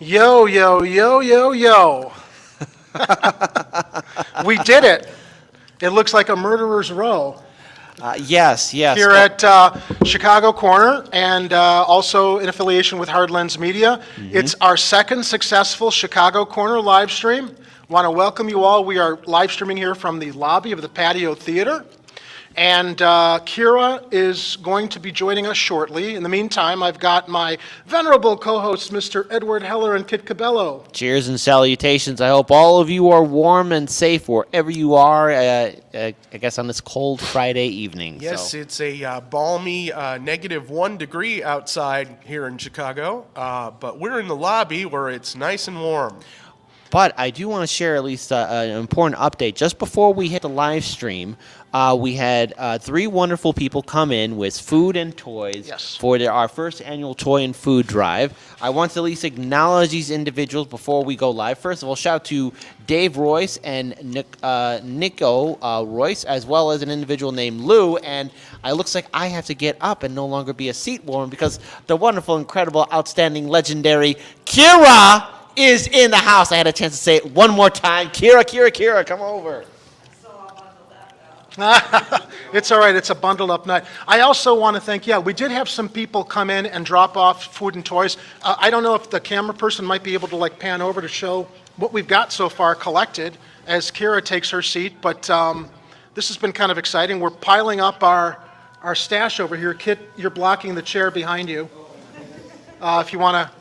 Yo, yo, yo, yo, yo. We did it. It looks like a murderer's row Yes. here at Chicago Corner, and also in affiliation with Hard Lens Media. It's our second successful Chicago Corner live stream. Want to welcome you all. We are live streaming here from the lobby of the Patio Theater. And Kira is going to be joining us shortly. In the meantime, I've got my venerable co-hosts, Mr. Edward Heller and Kit Cabello. Cheers and salutations. I hope all of you are warm and safe wherever you are, I guess on this cold Friday evening. Yes, So. it's a balmy -1 degree outside here in Chicago, but we're in the lobby where it's nice and warm. But I do want to share at least an important update. Just before we hit the live stream, we had 3 wonderful people come in with food and toys for our first annual toy and food drive. I want to at least acknowledge these individuals before we go live. First of all, shout out to Dave Royce and Nico Royce, as well as an individual named Lou. And it looks like I have to get up and no longer be a seat warmer because the wonderful, incredible, outstanding, legendary Kira is in the house. I had a chance to say it one more time. Kira, come over. It's all right. It's a bundled up night. I also want to thank, we did have some people come in and drop off food and toys. I don't know if the camera person might be able to pan over to show what we've got so far collected as Kira takes her seat, but this has been kind of exciting. We're piling up our stash over here. Kit, you're blocking the chair behind you. If you want to...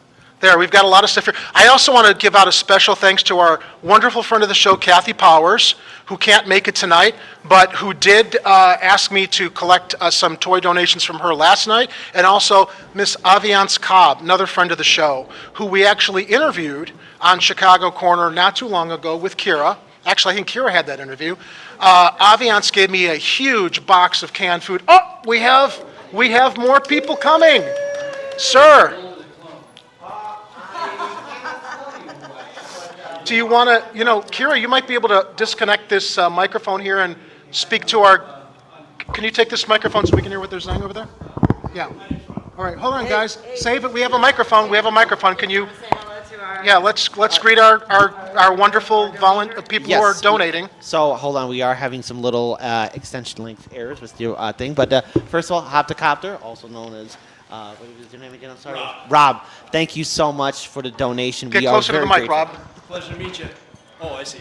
There, we've got a lot of stuff here. I also want to give out a special thanks to our wonderful friend of the show, Kathy Powers, who can't make it tonight, but who did ask me to collect some toy donations from her last night, and also Miss Aviance Cobb, another friend of the show, who we actually interviewed on Chicago Corner not too long ago with Kira. Actually, I think Kira had that interview. Aviance gave me a huge box of canned food. Oh, we have more people coming. Sir. Do you want to, Kira, you might be able to disconnect this microphone here and speak to can you take this microphone so we can hear what they're saying over there? Yeah. All right, hold on, guys. Save it. We have a microphone. Can you? Yeah, let's greet our wonderful people who are donating. So, hold on. We are having some little extension length errors with your thing. But first of all, Hoptocopter, also known as... what was your name again? I'm sorry. Rob, thank you so much for the donation. Get closer to the mic, Rob. Pleasure to meet you. Oh, I see.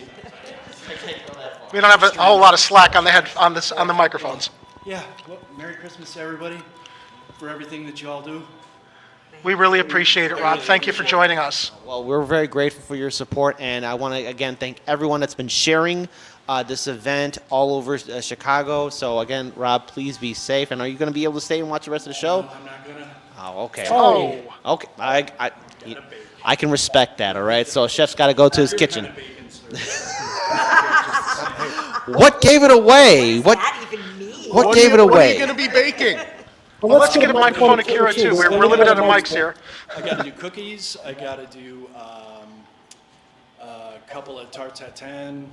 We don't have a whole lot of slack on the microphones. Yeah. Well, Merry Christmas to everybody for everything that you all do. We really appreciate it, Rob. Thank you for joining us. Well, we're very grateful for your support, and I want to again thank everyone that's been sharing this event all over Chicago. So again, Rob, please be safe. And are you going to be able to stay and watch the rest of the show? No, I'm not gonna. Oh, okay. Oh. Okay. I can respect that, all right? So chef's got to go to his kitchen. What gave it away? What gave it away? What are you going to be baking? Well, let's get a microphone to Kira, too. We're limited on mics here. I got to do cookies. I got to do a couple of tarts at 10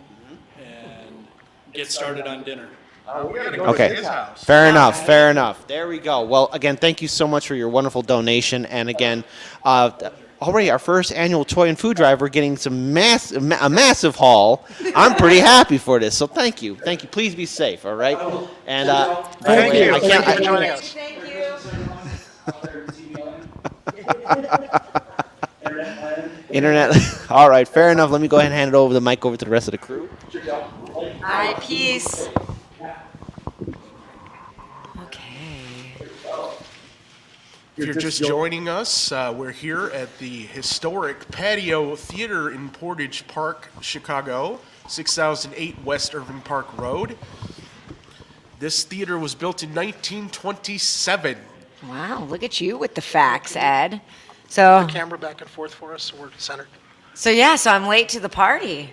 and get started on dinner. Okay, fair enough. There we go. Well, again, thank you so much for your wonderful donation. And again, already our first annual toy and food drive, we're getting a massive haul. I'm pretty happy for this. So thank you. Please be safe, all right? And thank you. Thank you for joining us. Thank you. Internet. All right, fair enough. Let me go ahead and hand it over the mic over to the rest of the crew. All right, peace. If you're just joining us, we're here at the historic Patio Theater in Portage Park, Chicago, 6008 West Irving Park Road. This theater was built in 1927. Wow, look at you with the facts, Ed. So, The camera back and forth for us, so we're centered. so I'm late to the party.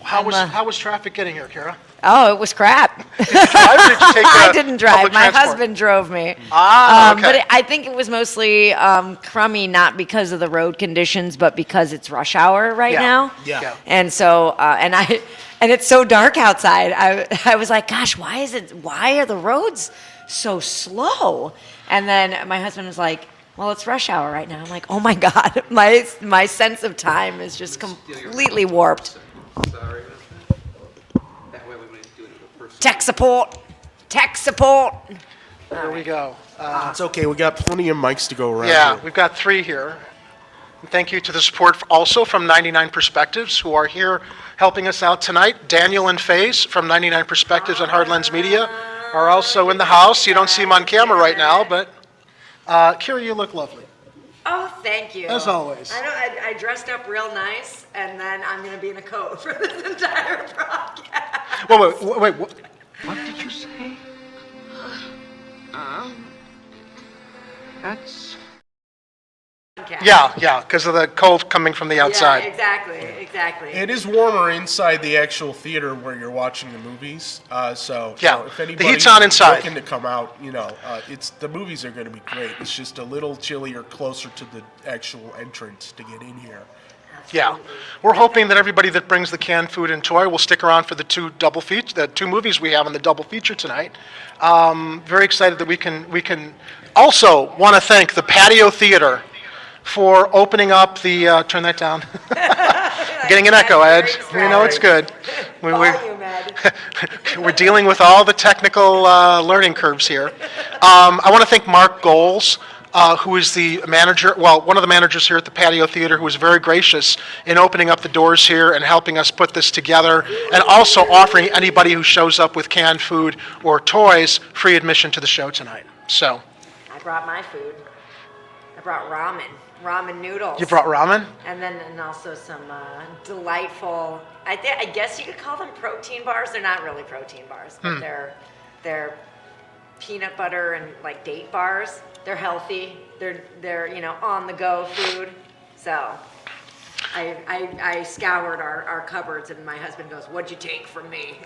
How was traffic getting here, Kira? Oh, it was crap. Did you drive or did you take I didn't drive. public My transport? husband drove me. Okay. But I think it was mostly crummy, not because of the road conditions, but because it's rush hour right now. Yeah. And so, and it's so dark outside. I was like, gosh, why are the roads so slow? And then my husband was like, well, it's rush hour right now. I'm like, oh my God, my sense of time is just completely warped. Sorry. That way we wouldn't do it in person. Tech support. There we go. It's okay. We got plenty of mics to go around. Yeah, here. we've got 3 here. And thank you to the support also from 99 Perspectives who are here helping us out tonight. Daniel and Faze from 99 Perspectives and Hard Lens Media are also in the house. You don't see them on camera right now, but Kira, you look lovely. Oh, thank you. As always. I dressed up real nice, and then I'm going to be in a coat for this entire broadcast. Wait, what? What did you say? That's... Yeah, because of the cold coming from the outside. Yeah, exactly. It is warmer inside the actual theater where you're watching the movies. So you know, if the anybody's heat's on inside. looking to come out, it's the movies are going to be great. It's just a little chillier closer to the actual entrance to get in here. Yeah, we're hoping that everybody that brings the canned food and toy will stick around for the 2 movies we have in the double feature tonight. Very excited that we can also want to thank the Patio Theater for opening up the, turn that down. Getting an echo, Ed. We know it's good. We're dealing with all the technical learning curves here. I want to thank Mark Goals, who is the manager, one of the managers here at the Patio Theater, who was very gracious in opening up the doors here and helping us put this together, and also offering anybody who shows up with canned food or toys free admission to the show tonight. So. I brought my food. I brought ramen noodles. You brought ramen? And also some delightful, I guess you could call them protein bars. They're not really protein bars, but they're peanut butter and like date bars. They're healthy. They're on the go food. So I scoured our cupboards, and my husband goes, "What'd you take from me?"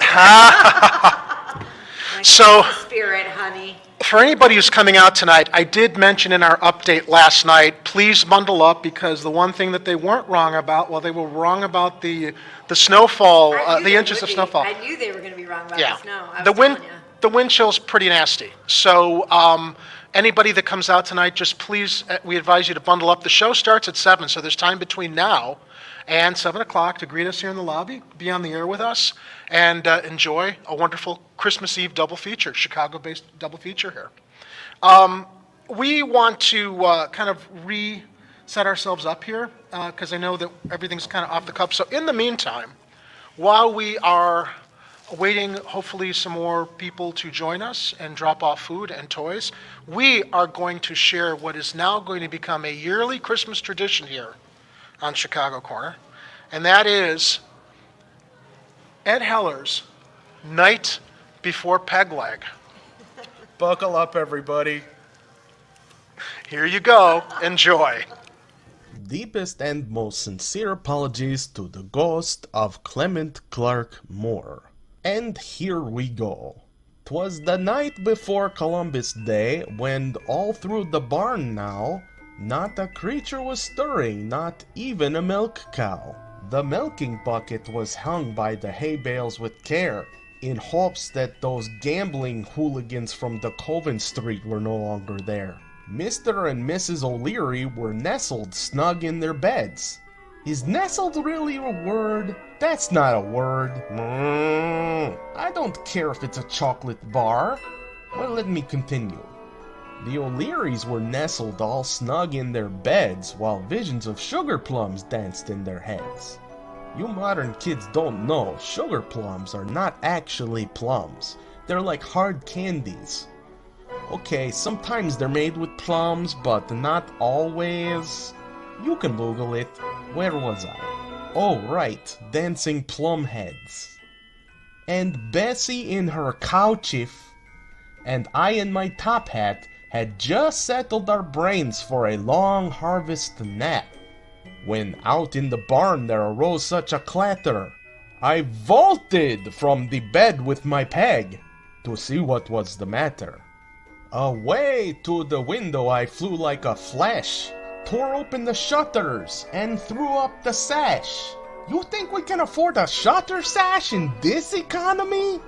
So, spirit, honey. For anybody who's coming out tonight, I did mention in our update last night, please bundle up, because the one thing that they weren't wrong about, they were wrong about the snowfall, the inches of snowfall. I knew they were going to be wrong about the snow. The wind chill's pretty nasty. So anybody that comes out tonight, just please, we advise you to bundle up. The show starts at 7, so there's time between now and 7 o'clock to greet us here in the lobby, be on the air with us, and enjoy a wonderful Christmas Eve double feature, Chicago-based double feature here. We want to kind of reset ourselves up here, because I know that everything's kind of off the cuff. So in the meantime, while we are awaiting hopefully some more people to join us and drop off food and toys, we are going to share what is now going to become a yearly Christmas tradition here on Chicago Corner, and that is Ed Heller's Night Before Peg Leg. Buckle up, everybody. Here you go. Enjoy. Deepest and most sincere apologies to the ghost of Clement Clark Moore. And here we go. 'Twas the night before Columbus Day, when all through the barn now, not a creature was stirring, not even a milk cow. The milking bucket was hung by the hay bales with care, in hopes that those gambling hooligans from the Coven Street were no longer there. Mr. and Mrs. O'Leary were nestled snug in their beds. Is nestled really a word? That's not a word. I don't care if it's a chocolate bar. Well, let me continue. The O'Learys were nestled all snug in their beds, while visions of sugar plums danced in their heads. You modern kids don't know, sugar plums are not actually plums. They're like hard candies. Okay, sometimes they're made with plums, but not always. You can Google it. Where was I? Oh, right, dancing plum heads. And Bessie in her cowchief, and I in my top hat, had just settled our brains for a long harvest nap, when out in the barn there arose such a clatter. I vaulted from the bed with my peg, to see what was the matter. Away to the window I flew like a flash, tore open the shutters, and threw up the sash. You think we can afford a shutter sash in this economy?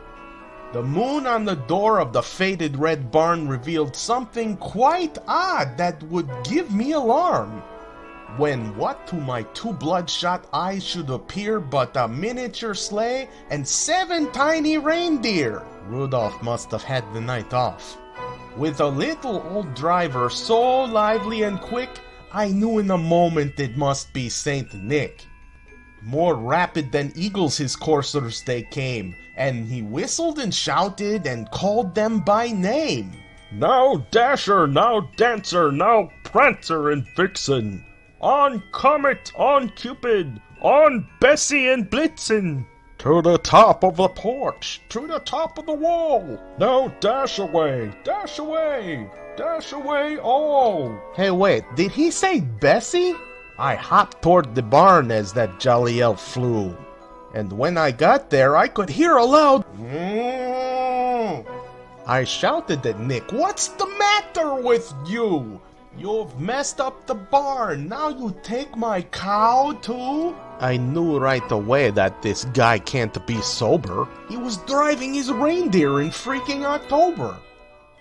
The moon on the door of the faded red barn revealed something quite odd that would give me alarm. When what to my two bloodshot eyes should appear but a miniature sleigh and 7 tiny reindeer. Rudolph must have had the night off. With a little old driver so lively and quick, I knew in a moment it must be Saint Nick. More rapid than eagles his coursers they came, and he whistled and shouted and called them by name. Now Dasher, now Dancer, now Prancer and Vixen. On Comet, on Cupid, on Bessie and Blitzen. To the top of the porch, to the top of the wall. Now dash away, dash away, dash away all. Hey wait, did he say Bessie? I hopped toward the barn as that jolly elf flew. And when I got there, I could hear a loud "Mm." I shouted at Nick, "What's the matter with you? You've messed up the barn. Now you take my cow too?" I knew right away that this guy can't be sober. He was driving his reindeer in freaking October.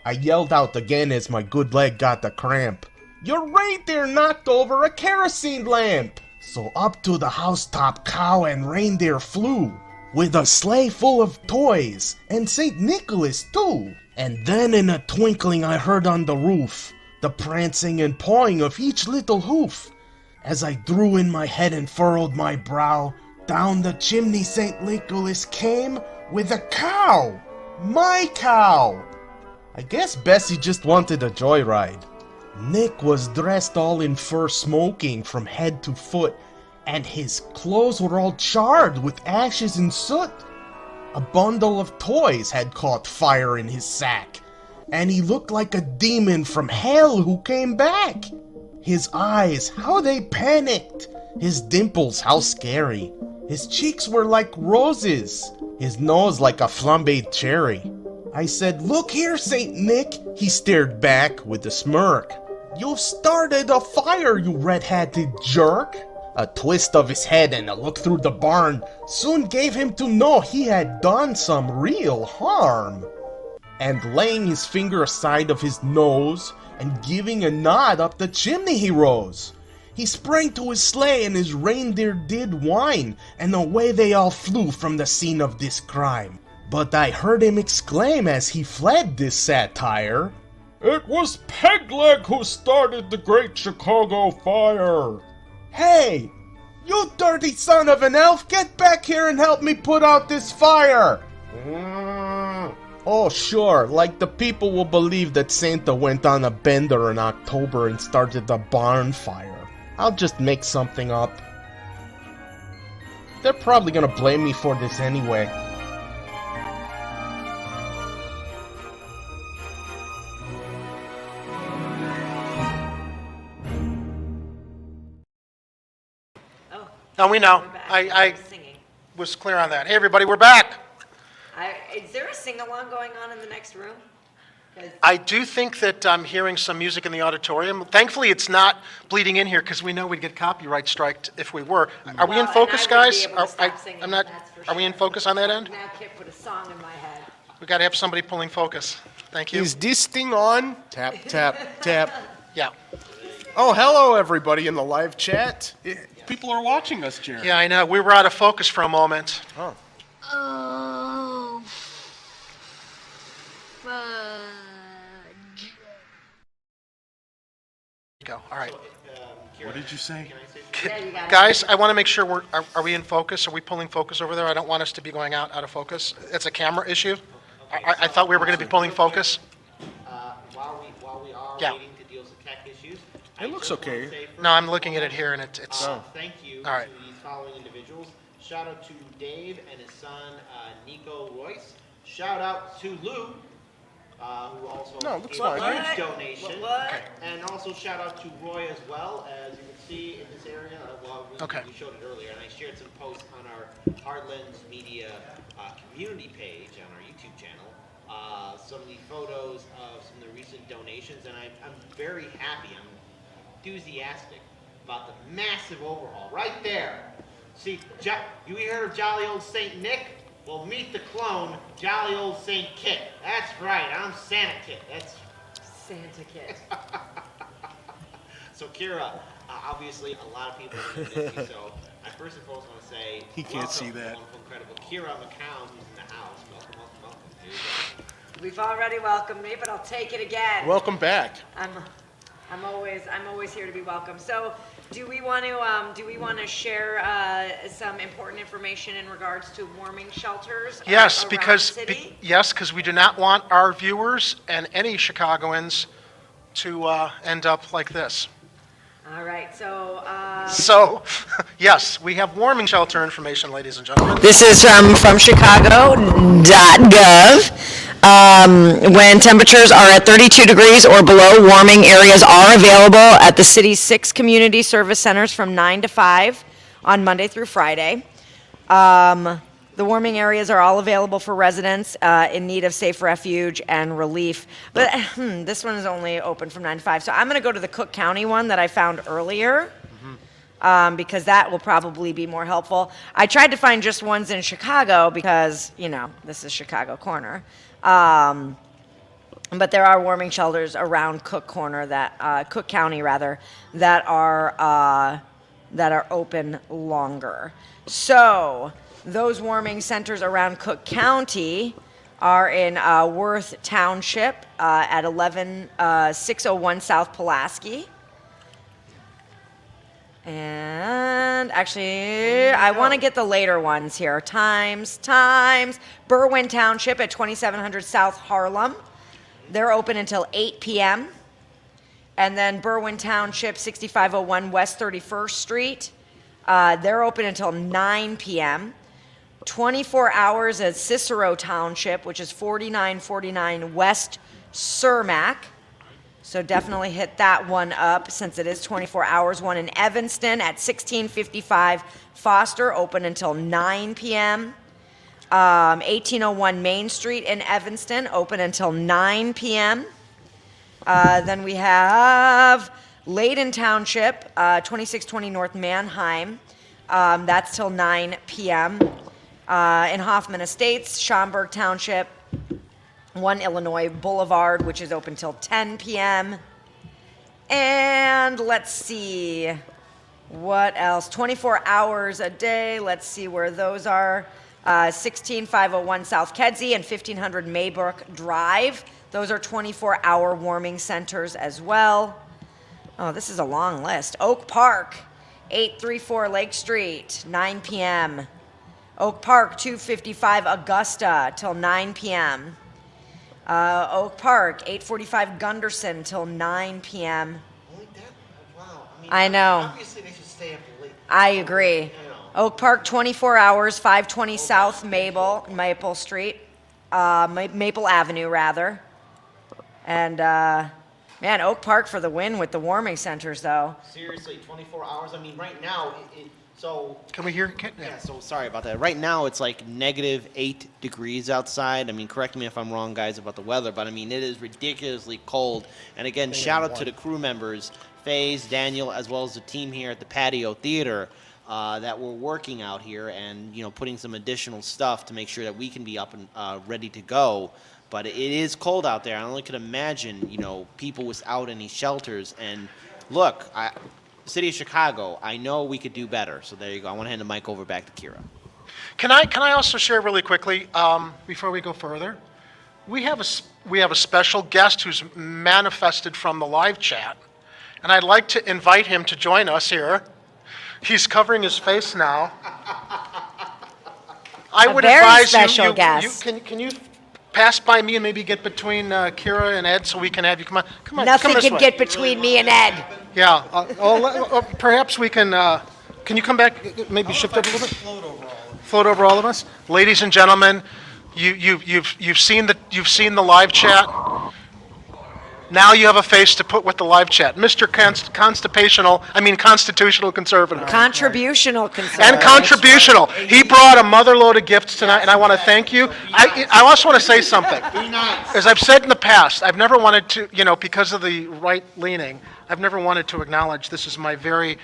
I yelled out again as my good leg got a cramp. "Your reindeer knocked over a kerosene lamp!" So up to the housetop cow and reindeer flew, with a sleigh full of toys, and St. Nicholas too. And then in a twinkling I heard on the roof the prancing and pawing of each little hoof. As I drew in my head and furrowed my brow, down the chimney St. Nicholas came with a cow! My cow! I guess Bessie just wanted a joyride. Nick was dressed all in fur smoking from head to foot, and his clothes were all charred with ashes and soot. A bundle of toys had caught fire in his sack, and he looked like a demon from hell who came back. His eyes, how they panicked! His dimples, how scary! His cheeks were like roses, his nose like a flambéed cherry. I said, "Look here, Saint Nick." He stared back with a smirk. "You've started a fire, you red-hatted jerk." A twist of his head and a look through the barn soon gave him to know he had done some real harm. And laying his finger aside of his nose and giving a nod up the chimney he rose. He sprang to his sleigh and his reindeer did whine, and away they all flew from the scene of this crime. But I heard him exclaim as he fled this satire, It was Pegleg who started the Great Chicago Fire. "Hey, you dirty son of an elf, get back here and help me put out this fire!" Oh sure, like the people will believe that Santa went on a bender in October and started a barn fire. I'll just make something up. They're probably gonna blame me for this anyway. No, we know. We're back. I We're singing. was clear on that. Hey, everybody, we're back. Is there a sing-along going on in the next room? 'Cause I do think that I'm hearing some music in the auditorium. Thankfully, it's not bleeding in here because we know we'd get copyright striked if we were. Are we in Well, focus, and I wouldn't guys? be able to stop singing, I'm not. that's for Are we in sure. focus on that end? Now Kip put a song in my head. We got to have somebody pulling focus. Thank you. Is this thing on? Tap, tap, tap. Yeah. Oh, hello, everybody in the live chat. People are watching us, Jared. Yeah, I know. We were out of focus for a moment. Oh. Oh, fudge. Go. All right. What did you say? Yeah, you got it. Guys, I want to make sure are we in focus? Are we pulling focus over there? I don't want us to be going out of focus. It's a camera issue. I thought we were going to be pulling focus. While we are Yeah. waiting to deal with tech issues, It looks okay. No, I'm looking at it here, and it's. thank you All right. to these following individuals. Shout out to Dave and his son, Nico Royce. Shout out to Lou, who also No, it looks gave a fine. huge donation. What? And also shout out to Roy as well. As you can see in this area, Okay. we showed it earlier, and I shared some posts on our Heartlands Media community page on our YouTube channel. Some of the photos of some of the recent donations, and I'm very happy. I'm enthusiastic about the massive overhaul right there. See, you heard of jolly old Saint Nick? Well, meet the clone, jolly old Saint Kit. That's right, I'm Santa Kit. That's Santa Kit. So Kira, obviously a lot of people are going to miss you, so I first and foremost want to say He can't welcome see to the that. wonderful, incredible Kira Macoun, who's in the house. Welcome, welcome, welcome. Here you go. We've already welcomed me, but I'll take it again. Welcome back. I'm always here to be welcome. So, do we want to share some important information in regards to warming shelters? Yes, around because the city? because we do not want our viewers and any Chicagoans to end up like this. All right. So. So, yes, we have warming shelter information, ladies and gentlemen. This is from Chicago.gov. When temperatures are at 32 degrees or below, warming areas are available at the city's 6 community service centers from 9 to 5 on Monday through Friday. The warming areas are all available for residents in need of safe refuge and relief. But this one is only open from 9 to 5. So I'm going to go to the Cook County one that I found earlier. Because that will probably be more helpful. I tried to find just ones in Chicago because, this is Chicago Corner. But there are warming shelters around Cook County that are open longer. So those warming centers around Cook County are in Worth Township at 11601 South Pulaski. And actually, I want to get the later ones here. Times. Berwyn Township at 2700 South Harlem. They're open until 8 p.m. And then Berwyn Township, 6501 West 31st Street. They're open until 9 p.m. 24 hours at Cicero Township, which is 4949 West Cermak. So definitely hit that one up since it is 24 hours. One in Evanston at 1655 Foster, open until 9 p.m. 1801 Main Street in Evanston, open until 9 p.m. Then we have Layden Township, 2620 North Manheim. That's till 9 p.m. In Hoffman Estates, Schaumburg Township, 1 Illinois Boulevard, which is open till 10 p.m. And let's see, what else? 24 hours a day. Let's see where those are. 16501 South Kedzie and 1500 Maybrook Drive. Those are 24-hour warming centers as well. Oh, this is a long list. Oak Park, 834 Lake Street, 9 p.m. Oak Park, 255 Augusta till 9 p.m. Oak Park, 845 Gunderson till 9 p.m. Only that? Wow. I know. Obviously, they should stay up late. I agree. Oak Park, 24 hours, 520 South Maple Street, Maple Avenue, rather. And, man, Oak Park for the win with the warming centers, though. Seriously, 24 hours? I mean, right now, so... Can we hear? Yeah, so sorry about that. Right now, it's like -8 degrees outside. I mean, correct me if I'm wrong, guys, about the weather, but I mean, it is ridiculously cold. And again, shout out to the crew members, FaZe, Daniel, as well as the team here at the Patio Theater that were working out here and, putting some additional stuff to make sure that we can be up and ready to go. But it is cold out there. I only can imagine, people without any shelters. And look, City of Chicago, I know we could do better. So there you go. I want to hand the mic over back to Kira. Can I also share really quickly before we go further? We have a special guest who's manifested from the live chat, and I'd like to invite him to join us here. He's covering his face now. I would very advise special you. guest. Can you pass by me and maybe get between Kira and Ed so we can have you come on? Come on. Nothing come this can way. get between me and Ed. Yeah. Perhaps we can. Can you come back? Maybe shift up a little bit. Float over all of us, ladies and gentlemen. You've seen the live chat. Now you have a face to put with the live chat, Mr. Constitutional Conservative. Contributional conservative. And contributional. He brought a mother load of gifts tonight, and I want to thank you. I also want to say something. Be nice. As I've said in the past, I've never wanted to, because of the right leaning, I've never wanted to acknowledge this is my very,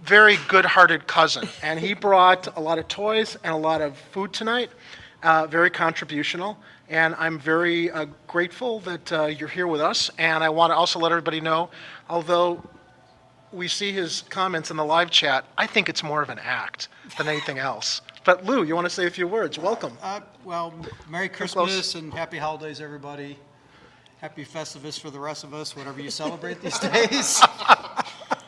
very good-hearted cousin. And he brought a lot of toys and a lot of food tonight. very contributional, and I'm very grateful that you're here with us. And I want to also let everybody know, although we see his comments in the live chat, I think it's more of an act than anything else. But Lou, you want to say a few words? Welcome. Well, Merry Christmas and Happy Holidays, everybody. Happy Festivus for the rest of us, whatever you celebrate these days.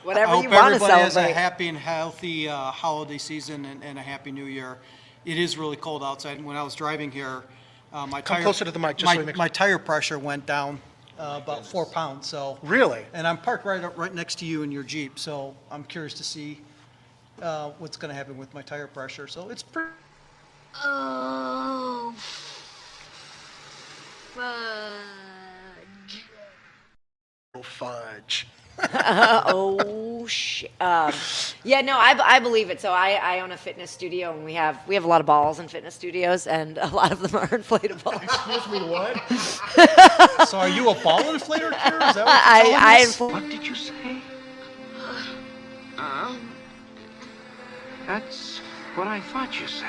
Whatever you want to I hope everybody celebrate. has a happy and healthy holiday season and a happy new year. It is really cold outside. When I was driving here, my Come tire, closer to the mic, just so we make my tire pressure went down about 4 pounds. So Really? and I'm parked right next to you in your Jeep, so I'm curious to see what's going to happen with my tire pressure. So it's pretty. Oh. Fudge. Oh, fudge. Oh shit. Yeah, no, I believe it. So I own a fitness studio, and we have a lot of balls in fitness studios, and a lot of them are inflatable. Excuse me, what? So are you a ball inflator here? Is that what you're telling us? What did you say? That's what I thought you said.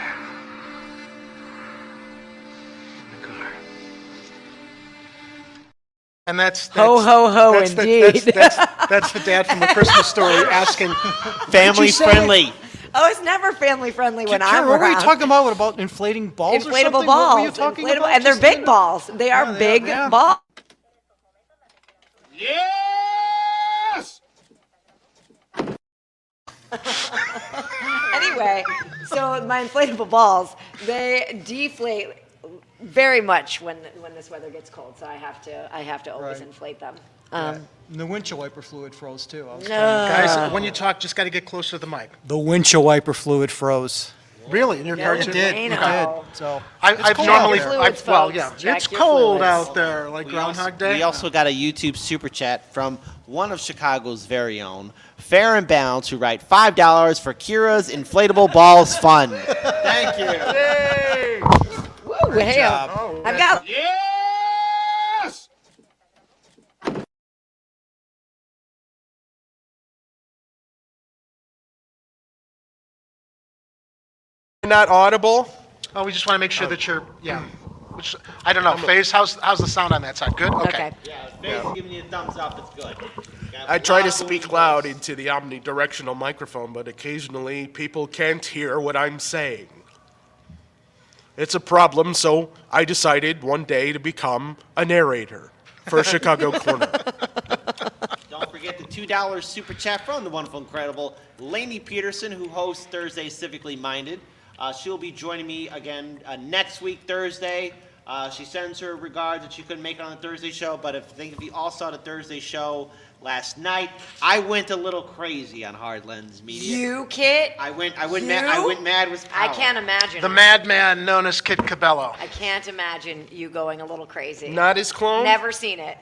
In the car. And that's Ho, ho, ho, that's indeed. That's the dad from The Christmas Story asking, Family friendly. Oh, it's never family friendly when I'm What were you around. talking about? What about inflating balls or Inflatable something? balls. What were you talking Inflatable- about? and they're Just big now? balls. They are Yeah, they big are, yeah. balls. Yes! Anyway, so my inflatable balls, they deflate very much when this weather gets cold. So I have to always Right. inflate them. And the windshield wiper fluid froze too. guys, when you talk, just got to get closer to the mic. The windshield wiper fluid froze. Really? In your car No, too? it did. It Well, did. So I've cold normally, out there. Fluids, well, folks. yeah, Check it's your cold fluids. out there, like Groundhog Day. We also got a YouTube super chat from one of Chicago's very own, Fair and Bounce, who write $5 for Kira's Inflatable Balls Fund. Thank you. Woo, hey, job. I've got. Yes! Not audible? Oh, we just want to make sure that you're, yeah. Which, I don't know, Faze, how's the sound on that side? Good? Okay. Yeah, Faye's giving you a thumbs up. It's good. I try to speak loud into the omnidirectional microphone, but occasionally people can't hear what I'm saying. It's a problem, so I decided one day to become a narrator for Chicago Corner. Don't forget the $2 super chat from the wonderful, incredible Lainey Peterson, who hosts Thursday Civically Minded. She'll be joining me again next week, Thursday. She sends her regards that she couldn't make it on the Thursday show, but if you all saw the Thursday show last night, I went a little crazy on Hard Lens Media. You, Kit? I went mad with I power. can't imagine. The madman known as Kid Cabello. I can't imagine you going a little crazy. Not his clone? Never seen it.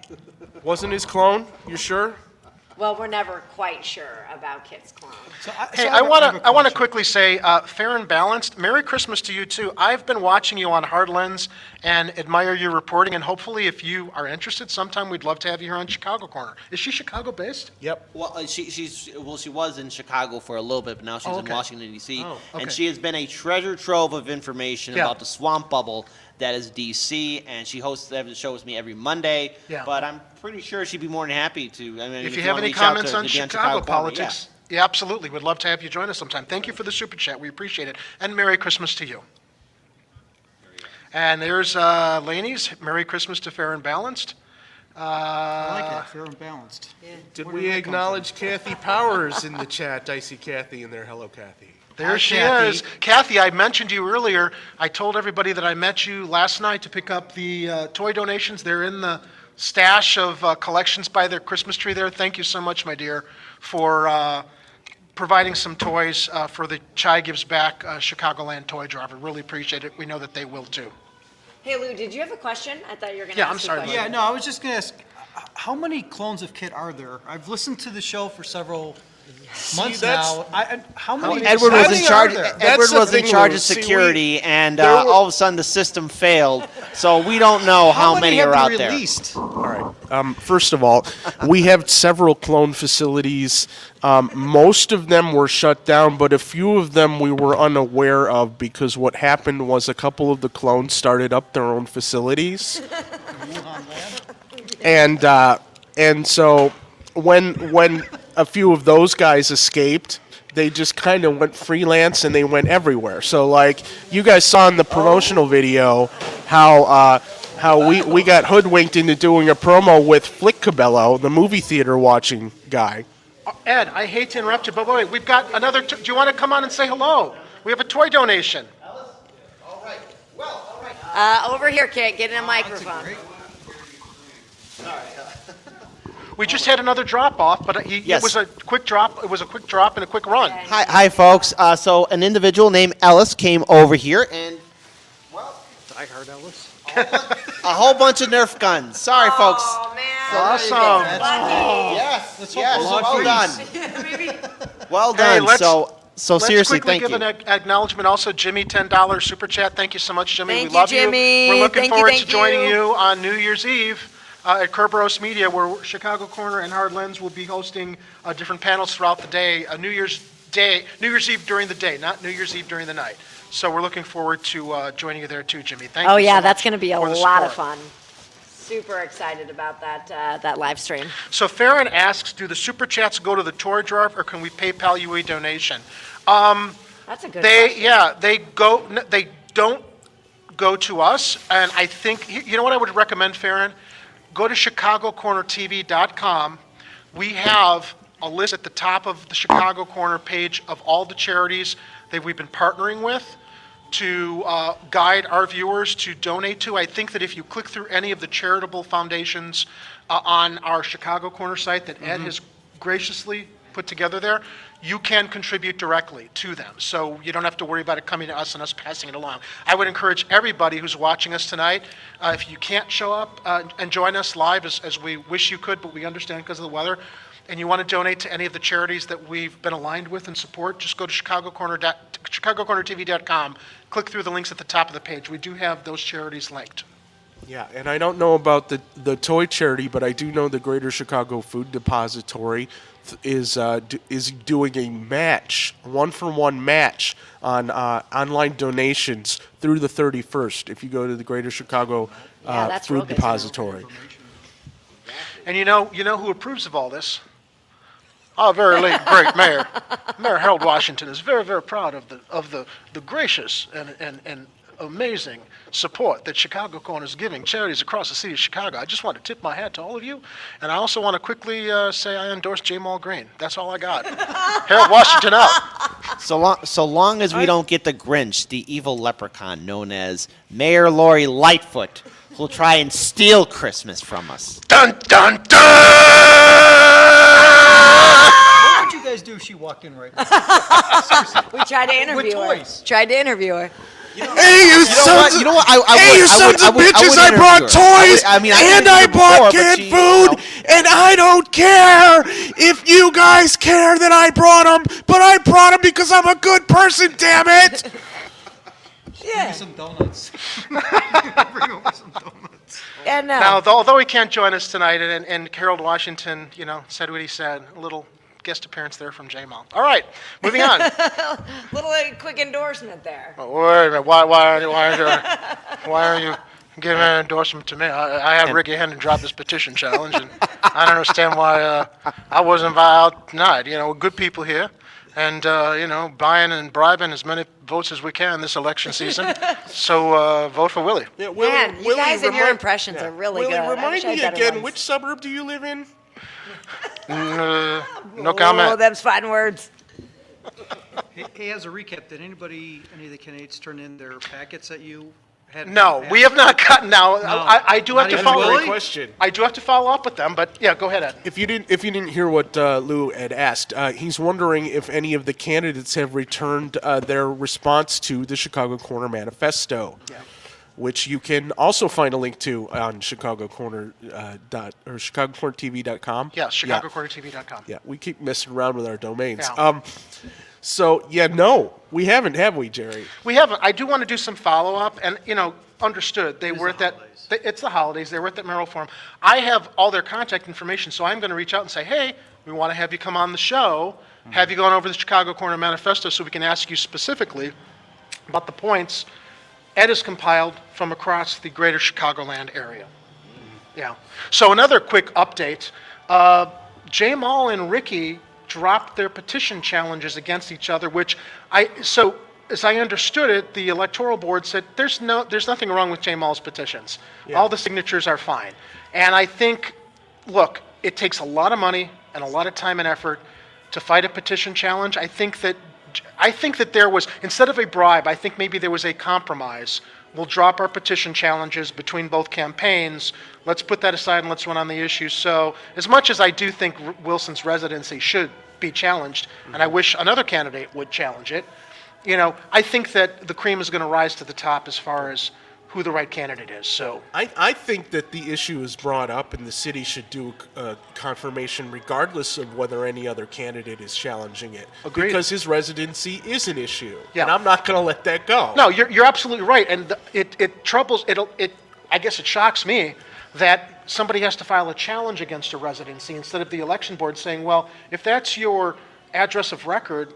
Wasn't his clone? You sure? Well, we're never quite sure about Kit's clone. Hey, I want to quickly say, fair and balanced, Merry Christmas to you too. I've been watching you on Hard Lens and admire your reporting, and hopefully if you are interested, sometime we'd love to have you here on Chicago Corner. Is she Chicago-based? Yep. Well, she was in Chicago for a little bit, but now she's in Washington, D.C. okay. And she has been a treasure trove of information about the swamp bubble that is D.C., and she hosts the show with me every Monday. Yeah. But I'm pretty sure she'd be more than happy to. I mean, If you have wanna any reach out comments to on be Chicago Corner, politics, yeah, absolutely. We'd love to have you join us sometime. Thank you for the super chat. We appreciate it. And Merry Christmas to you. And there's Laney's. Merry Christmas to Fair and Balanced. I like it. Fair and balanced. Did Where we did that come acknowledge Kathy Powers in the chat? I see Kathy in there. Hello, Kathy. There Hi, she Kathy. is. Kathy, I mentioned you earlier. I told everybody that I met you last night to pick up the toy donations. They're in the stash of collections by their Christmas tree there. Thank you so much, my dear, for providing some toys for the Chai Gives Back Chicagoland toy drive. I really appreciate it. We know that they will too. Hey, Lou, did you have a question? I thought you were going to Yeah, ask I'm sorry, a Lou. question. Yeah, no, I was just going to ask, how many clones of Kit are there? I've listened to the show for several months that's- now. How many? Edward how was many in charge. are there? That's Edward the was in thing, charge Lou. of See, security, and there were- all of a sudden the system failed. So we don't know how many have are been out there. released? All right. First of all, we have several clone facilities. Most of them were shut down, but a few of them we were unaware of because what happened was a couple of the clones started up their own facilities. And so when a few of those guys escaped, they just kind of went freelance and they went everywhere. So like you guys saw in the promotional video how we got hoodwinked into doing a promo with Flick Cabello, the movie theater watching guy. Ed, I hate to interrupt you, but wait, we've got another. Do you want to come on and say hello? We have a toy donation. Over here, Kit, get in a microphone. We just had another drop off, but it was a quick drop. It was a quick drop and a quick run. Hi, folks. So an individual named Ellis came over here and, I heard Ellis. a whole bunch of Nerf guns. Sorry, folks. Oh, man. Awesome. Yes. Well done. Well Hey, done. let's Seriously, quickly thank give you. an acknowledgement. Also, Jimmy, $10 super chat. Thank you so much, Jimmy. Thank We you, love Jimmy. you. We're looking Thank you, forward thank to joining you. you on New Year's Eve at Kerberos Media, where Chicago Corner and Hard Lens will be hosting different panels throughout the day. New Year's Eve during the day, not New Year's Eve during the night. So we're looking forward to joining you there too, Jimmy. Thank you. Oh, so yeah, much that's going to be a for the lot of support. fun. Super excited about that live stream. So Farron asks, do the super chats go to the toy drawer, or can we PayPal you a donation? That's a good question. They don't go to us, and I think, you know what I would recommend, Farron? Go to ChicagoCornerTV.com. We have a list at the top of the Chicago Corner page of all the charities that we've been partnering with to guide our viewers to donate to. I think that if you click through any of the charitable foundations on our Chicago Corner site that Ed has graciously put together there, you can contribute directly to them. So you don't have to worry about it coming to us and us passing it along. I would encourage everybody who's watching us tonight, if you can't show up and join us live as we wish you could, but we understand because of the weather, and you want to donate to any of the charities that we've been aligned with and support, just go to ChicagoCornerTV.com, click through the links at the top of the page. We do have those charities linked. Yeah, and I don't know about the toy charity, but I do know the Greater Chicago Food Depository is doing a match, one-for-one match on online donations through the 31st. If you go to the Greater Chicago that's real Food good to know. Depository. And you know who approves of all this? Our very late great mayor, Mayor Harold Washington, is very, very proud of the gracious and amazing support that Chicago Corner is giving charities across the city of Chicago. I just want to tip my hat to all of you, and I also want to quickly say I endorse J. Mall Green. That's all I got. Harold Washington out. So long as we don't get the Grinch, the evil leprechaun known as Mayor Lori Lightfoot, who'll try and steal Christmas from us. Dun dun dun! What would you guys do if she walked in right now? We tried to interview her. toys. Tried to interview her. Hey, you sons of bitches! I brought toys and I bought canned food, and I don't care if you guys care that I brought them, but I brought them because I'm a good person. Damn it! Bring me some donuts. Bring over some donuts. Yeah, no. Now, although he can't join us tonight, and Harold Washington, said what he said, a little guest appearance there from J-Mal. All right, moving on. Little quick endorsement there. Wait a minute, why are you giving an endorsement to me? I had Ricky Henry drop this petition challenge, and I don't understand why I wasn't invited out tonight. We're good people here, and buying and bribing as many votes as we can this election season. So vote for Willie. Yeah, Willie, Man, you guys and your impressions yeah. are really Willie, good. I remind wish I me had better again, ones. which suburb do you live in? No Oh, comment. them's fine words. Hey, as a recap, did any of the candidates turn in their packets that you had? No, we have not gotten. Now, I do have Not to even follow. Willie? Question. I do have to follow up with them, but yeah, go ahead, Ed. If you didn't hear what Lou had asked, he's wondering if any of the candidates have returned their response to the Chicago Corner Manifesto, which you can also find a link to on ChicagoCornerTV.com. Yeah, ChicagoCornerTV.com. Yeah, we keep messing around with our domains. Yeah. So, yeah, no, we haven't, have we, Jerry? We haven't. I do want to do some follow-up, and, understood. They were at that, it's the holidays, they were at that Merrill Forum. I have all their contact information, so I'm going to reach out and say, hey, we want to have you come on the show, have you gone over the Chicago Corner Manifesto so we can ask you specifically about the points Ed has compiled from across the greater Chicagoland area. Yeah. So another quick update. J. Mall and Ricky dropped their petition challenges against each other, so as I understood it, the electoral board said there's nothing wrong with J. Mall's petitions. Yeah. All the signatures are fine. And I think, look, it takes a lot of money and a lot of time and effort to fight a petition challenge. I think that there was, instead of a bribe, I think maybe there was a compromise. We'll drop our petition challenges between both campaigns. Let's put that aside and let's run on the issue. So as much as I do think Wilson's residency should be challenged, and I wish another candidate would challenge it, I think that the cream is going to rise to the top as far as who the right candidate is. So I think that the issue is brought up and the city should do a confirmation regardless of whether any other candidate is challenging it. Agreed. Because his residency is an issue. Yeah. And I'm not going to let that go. No, you're absolutely right. And I guess it shocks me that somebody has to file a challenge against a residency instead of the election board saying, well, if that's your address of record,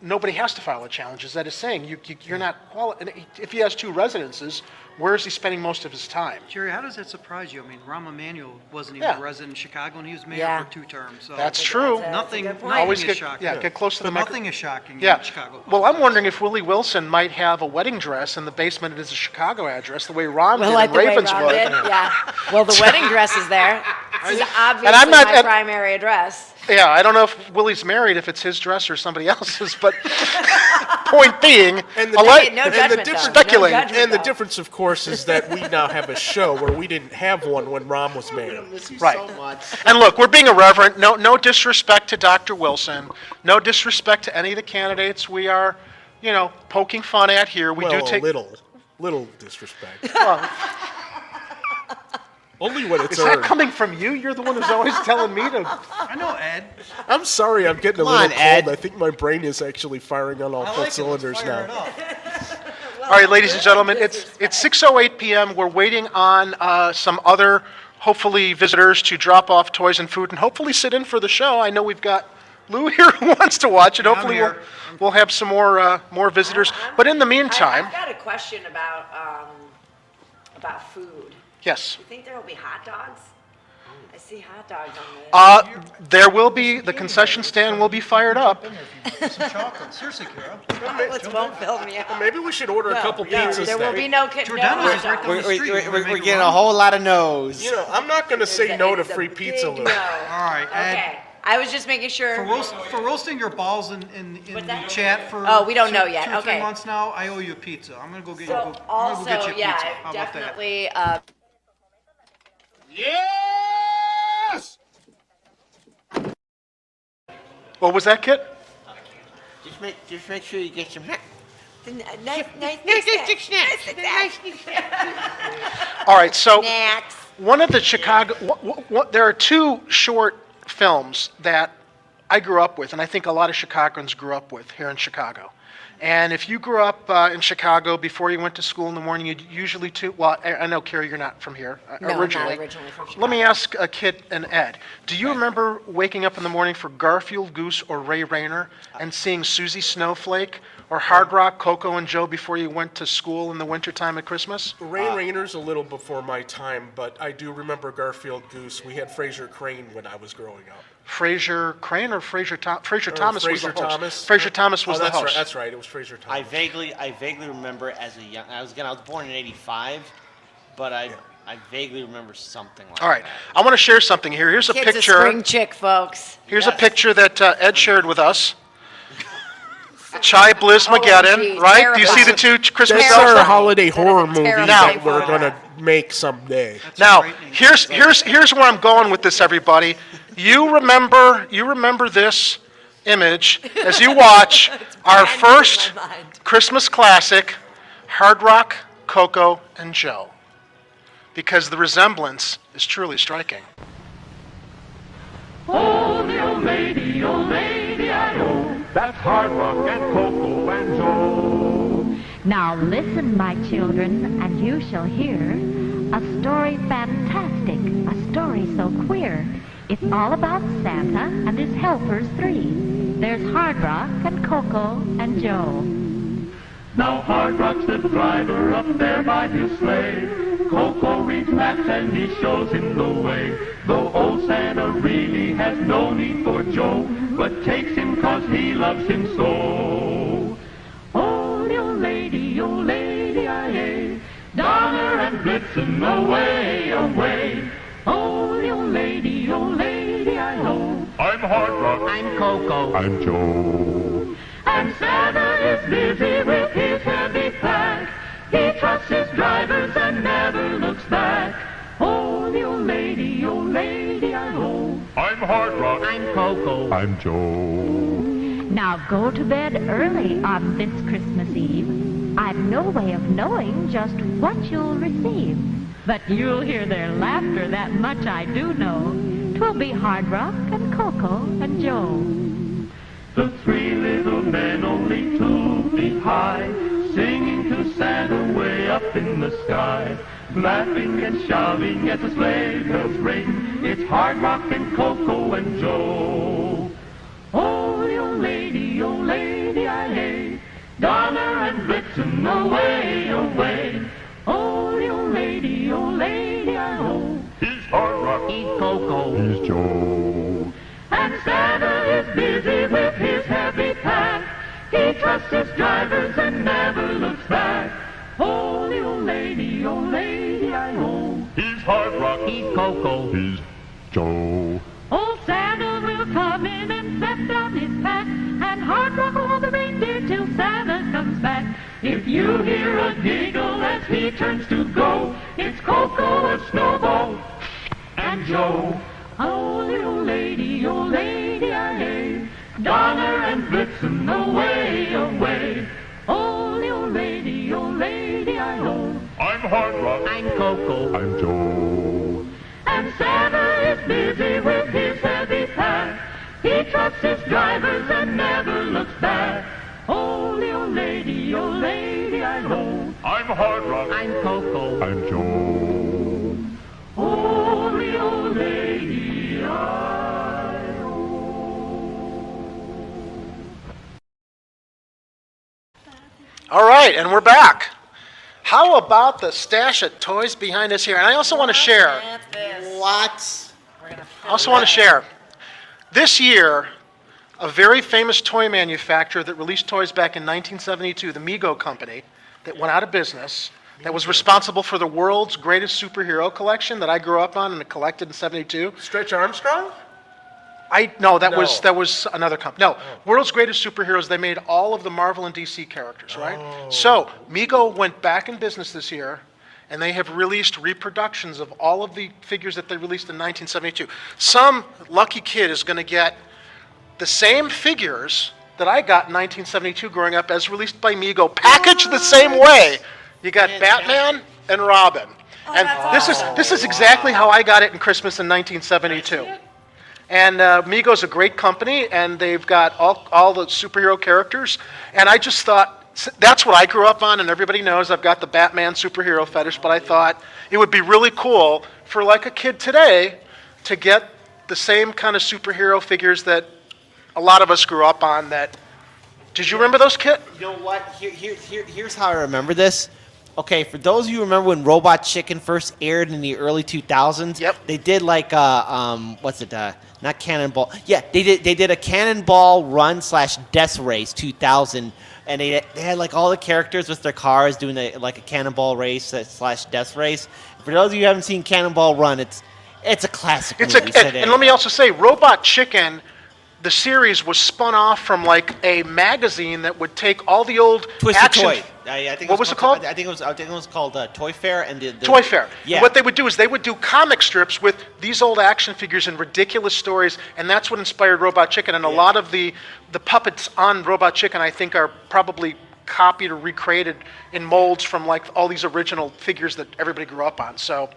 nobody has to file a challenge. Is that is saying you're not qualified. If he has 2 residences, where is he spending most of his time? Jerry, how does that surprise you? I mean, Rahm Emanuel wasn't even a resident in Chicago, and he was mayor for 2 terms. So That's true. Nothing Always is shocking. get close to the But microphone. nothing is shocking Yeah. in Chicago. Well, I'm wondering if Willie Wilson might have a wedding dress in the basement of his Chicago address, the way Ron did Like in the way Ron Ravenswood. did, yeah. Well, the wedding dress is there. This is obviously I'm not- my primary address. Yeah, I don't know if Willie's married, if it's his dress or somebody else's, but point being, And No judgment, though. Speculate. No judgment, And the though. difference, of course, is that we now have a show where we didn't have one when Rom was mayor. Right. And look, we're being irreverent. No disrespect to Dr. Wilson. No disrespect to any of the candidates we are, poking fun at here. We do take little disrespect. Well, Only when it's is that earned. coming from you? You're the one who's always telling me to. I know, Ed. I'm sorry, I'm getting a Come little on, cold. Ed. I think my brain is actually firing on all I full like it. cylinders Let's fire now. it up. All right, ladies and gentlemen, it's 6:08 p.m. We're waiting on some other, hopefully, visitors to drop off toys and food and hopefully sit in for the show. I know we've got Lou here who wants to watch it. I'm Hopefully, here. we'll have some more visitors. But in the meantime, I've got a question about food. yes, You think there will be hot dogs? I see hot dogs on the. there will be the concession stand will be fired up. Some chocolate. Seriously, Kara. Chocolates won't fill me out. Maybe we should order a couple pizzas There will then. be no Giordano's right hot down dogs. the street. We're getting a whole lot of no's. I'm not going to say no to It's a free pizza, big Lou. no. All right, Ed. Okay, I was just making sure. For roasting your balls in What's the that? chat for Oh, we don't know two- yet. 2 or 3 Okay. months now, I owe you a pizza. I'm gonna go get you. So I'm gonna go also, get you a yeah, pizza. I've How about that? definitely. Yes! What was that, Kit? Just make sure you get some. Nice All right, so snacks. one of the Chicago, there are 2 short films that I grew up with, and I think a lot of Chicagoans grew up with here in Chicago. And if you grew up in Chicago before you went to school in the morning, you'd usually I know, Carrie, you're not from here No, I'm not originally. originally from Let me Chicago. ask Kit and Ed, do you remember waking up in the morning for Garfield Goose or Ray Rayner and seeing Susie Snowflake or Hard Rock, Coco and Joe before you went to school in the wintertime at Christmas? Ray Rayner's a little before my time, but I do remember Garfield Goose. We had Fraser Crane when I was growing up. Fraser Crane or Fraser Thomas? Fraser Thomas was the Fraser host. Thomas? Fraser Thomas was Oh, the that's host. right. That's right. It was Fraser Thomas. I vaguely remember as a young. I was born in '85, but I vaguely remember something like. All right, that. I want to share something here. Here's a Kid's a picture. spring chick, folks. Here's a Yes. picture that Ed shared with us. Chai Blizmageddon, OMG, right? Do you see the 2 Christmas That's elves? our holiday horror movie terrifying that we're photo. going to make someday. Now, here's where I'm going with this, everybody. You remember this image as you watch our brand new in first my mind. Christmas classic, Hard Rock, Coco, and Joe, because the resemblance is truly striking. Oh, the old lady, I know. That's Hard Rock and Coco and Joe. Now listen, my children, and you shall hear a story fantastic, a story so queer. It's all about Santa and his helpers three. There's Hard Rock and Coco and Joe. Now Hard Rock's the driver up there by his sleigh. Coco reads maps and he shows him the way. Though old Santa really has no need for Joe, but takes him 'cause he loves him so. Oh, lady, aye, Donner and Blitzen, away, away. Oh, lady, I-ho. I'm Hard Rock. I'm Coco. I'm Joe. And Santa is busy with his heavy pack. He trusts his drivers and never looks back. Oh, lady, I-ho. I'm Hard Rock. I'm Coco. I'm Joe. Now go to bed early on this Christmas Eve. I've no way of knowing just what you'll receive. But you'll hear their laughter, that much I do know. 'Twill be Hard Rock and Coco and Joe. The three little men, only 2 feet high, singing to Santa way up in the sky, laughing and shouting as the sleigh bells ring. It's Hard Rock and Coco and Joe. Oh, lady, aye, Donner and Blitzen, away, away. Oh, lady, I-ho. He's Hard Rock. He's Coco. He's Joe. And Santa is busy with his heavy pack. He trusts his drivers and never looks back. Oh, lady, I-ho. He's Hard Rock. He's Coco. He's Joe. Old Santa will come in and set down his pack, and Hard Rock all the reindeer till Santa comes back. If you hear a giggle as he turns to go, it's Coco, a Snowball, and Joe. Oh, lady, aye, Donner and Blitzen, away, away. Oh, lady, I-ho. I'm Hard Rock. I'm Coco. I'm Joe. And Santa is busy with his heavy pack. He trusts his drivers and never looks back. Oh, lady, I-ho. I'm Hard Rock. I'm Coco. I'm Joe. Oh, lady, I-ho. All right, and we're back. How about the stash of toys behind us here? And I also want to share. What? I also want to share. This year, a very famous toy manufacturer that released toys back in 1972, the Mego Company, that went out of business, that was responsible for the world's greatest superhero collection that I grew up on and collected in 72. Stretch Armstrong? No, that was another company. No, World's Greatest Superheroes, they made all of the Marvel and DC characters, right? So, Mego went back in business this year, and they have released reproductions of all of the figures that they released in 1972. Some lucky kid is going to get the same figures that I got in 1972 growing up as released by Mego, packaged the same way. You got Batman and Robin. And this is exactly how I got it in Christmas in 1972. And Mego's a great company, and they've got all the superhero characters. And I just thought, that's what I grew up on, and everybody knows I've got the Batman superhero fetish, but I thought it would be really cool for like a kid today to get the same kind of superhero figures that a lot of us grew up on. Did you remember those, Kit? You know what? Here's how I remember this. Okay, for those of you who remember when Robot Chicken first aired in the early 2000s, they did like not Cannonball. Yeah, they did a Cannonball Run / Death Race 2000, and they had like all the characters with their cars doing like a Cannonball Race / Death Race. For those of you who haven't seen Cannonball Run, it's a classic movie. And let me also say, Robot Chicken, the series was spun off from like a magazine that would take all the old Twisted action. Toy. I think what was it called? I think it was called Toy Fair and the Toy Fair. Yeah. And what they would do is they would do comic strips with these old action figures and ridiculous stories, and that's what inspired Robot Chicken. And a lot of the puppets on Robot Chicken, I think, are probably copied or recreated in molds from like all these original figures that everybody grew up on. So,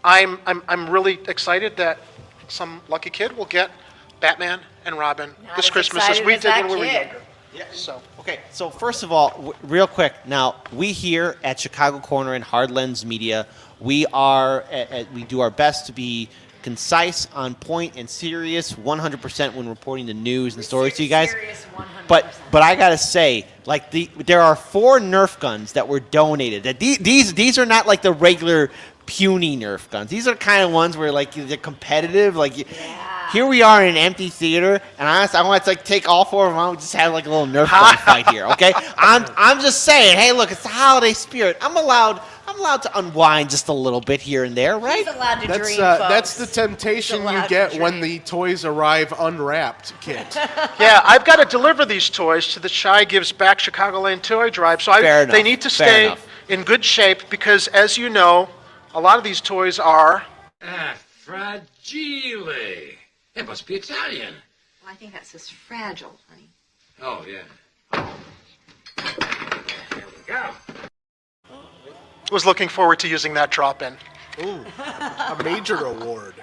I'm really excited that some lucky kid will get Batman and Robin Not this as Christmas as excited we as did that when we were kid. younger. Yeah. So. Okay, so first of all, real quick, now we here at Chicago Corner and Hard Lens Media, we are we do our best to be concise, on point, and serious 100% when reporting the news and stories to you guys. Serious 100%. But I gotta say, like there are 4 Nerf guns that were donated. That these are not like the regular puny Nerf guns. These are kind of ones where like they're competitive. Like here we are in an empty theater, and honestly, I want to like take all 4 of them out and just have like a little Nerf gun fight here. Okay, I'm just saying. Hey, look, it's the holiday spirit. I'm allowed to unwind just a little bit here and there, right? He's allowed to That's dream, folks. that's the temptation He's you allowed get to when dream. the toys arrive unwrapped, Kit. Yeah, I've got to deliver these toys to the Chi Gives Back Chicagoland Toy Drive, so Fair enough. they need to Fair stay enough. in good shape because, as you know, a lot of these toys are. Fragile. It must be Italian. Well, I think that says fragile, honey. Oh, yeah. Here we go. Was looking forward to using that drop-in. Ooh, a major award.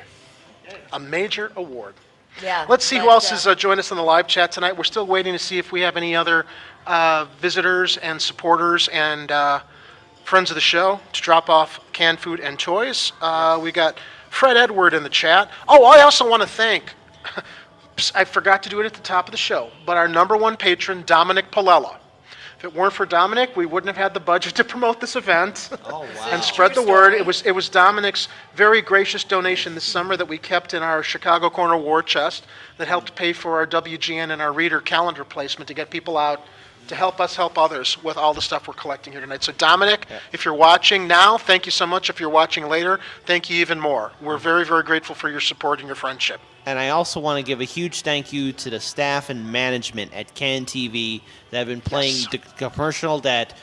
A major award. Yeah. Let's see who but, else is joined us on the live chat tonight. We're still waiting to see if we have any other visitors and supporters and friends of the show to drop off canned food and toys. We got Fred Edward in the chat. Oh, I also want to thank, I forgot to do it at the top of the show, but our #1 patron, Dominic Palella. If it weren't for Dominic, we wouldn't have had the budget to promote this event and spread the word. It was Dominic's very gracious donation this summer that we kept in our Chicago Corner war chest that helped pay for our WGN and our reader calendar placement to get people out to help us help others with all the stuff we're collecting here tonight. So Dominic, if you're watching now, thank you so much. If you're watching later, thank you even more. We're very, very grateful for your support and your friendship. And I also want to give a huge thank you to the staff and management at Can TV that have been playing the commercial that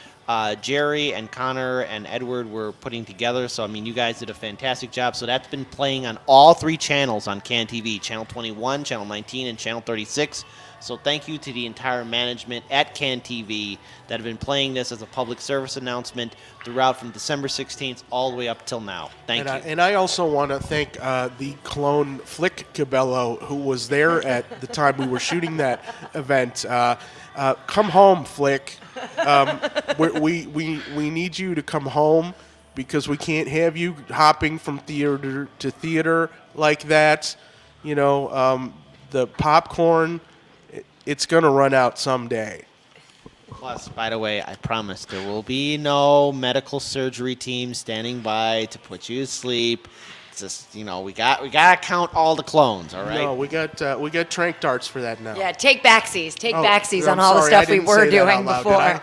Jerry and Connor and Edward were putting together. So, I mean, you guys did a fantastic job. So that's been playing on all 3 channels on Can TV, Channel 21, Channel 19, and Channel 36. So thank you to the entire management at Can TV that have been playing this as a public service announcement throughout from December 16th all the way up till now. Thank you. And I also want to thank the clone Flick Cabello, who was there at the time we were shooting that event. Come home, Flick. We need you to come home because we can't have you hopping from theater to theater like that. You know, the popcorn, it's going to run out someday. Plus, by the way, I promise there will be no medical surgery team standing by to put you to sleep. It's just, you know, we got to count all the clones, all right? No, we got trank darts for that now. Yeah, take backsies. Take Oh, backsies I'm on all the sorry, stuff I we didn't were say that doing out loud,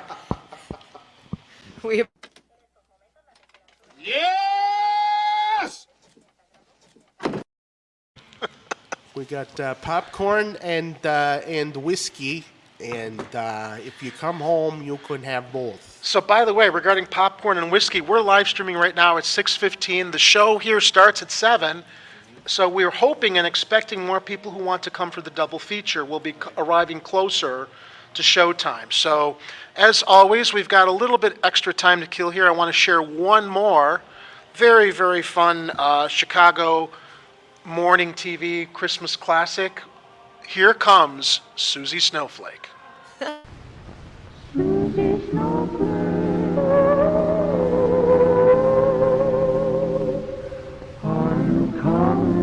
before. We Yes! We got popcorn and whiskey, and if you come home, you can have both. So, by the way, regarding popcorn and whiskey, we're live streaming right now at 6:15. The show here starts at 7. So we're hoping and expecting more people who want to come for the double feature will be arriving closer to showtime. So, as always, we've got a little bit extra time to kill here. I want to share one more very, very fun Chicago morning TV Christmas classic. Here comes Susie Snowflake. Susie Snowflake, are you coming?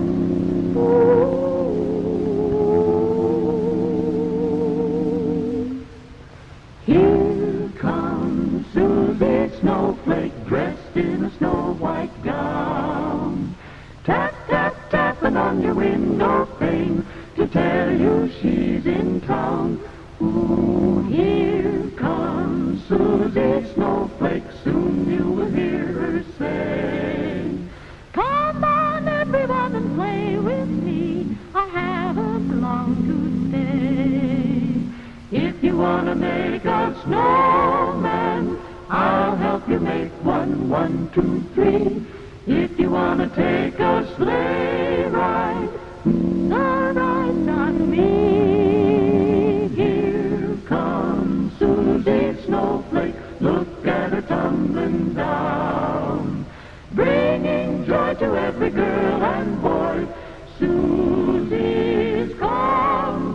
Here comes Susie Snowflake, dressed in a snow white gown. Tap, tap, tapping on your window pane to tell you she's in town. Ooh, here comes Susie Snowflake, soon you will hear her say, come on everyone and play with me, I haven't long to stay. If you want to make a snowman, I'll help you make one, 1, 2, 3. If you want to take a sleigh ride, the ride's on me. Here comes Susie Snowflake, look at her tumbling down, bringing joy to every girl and boy. Susie's come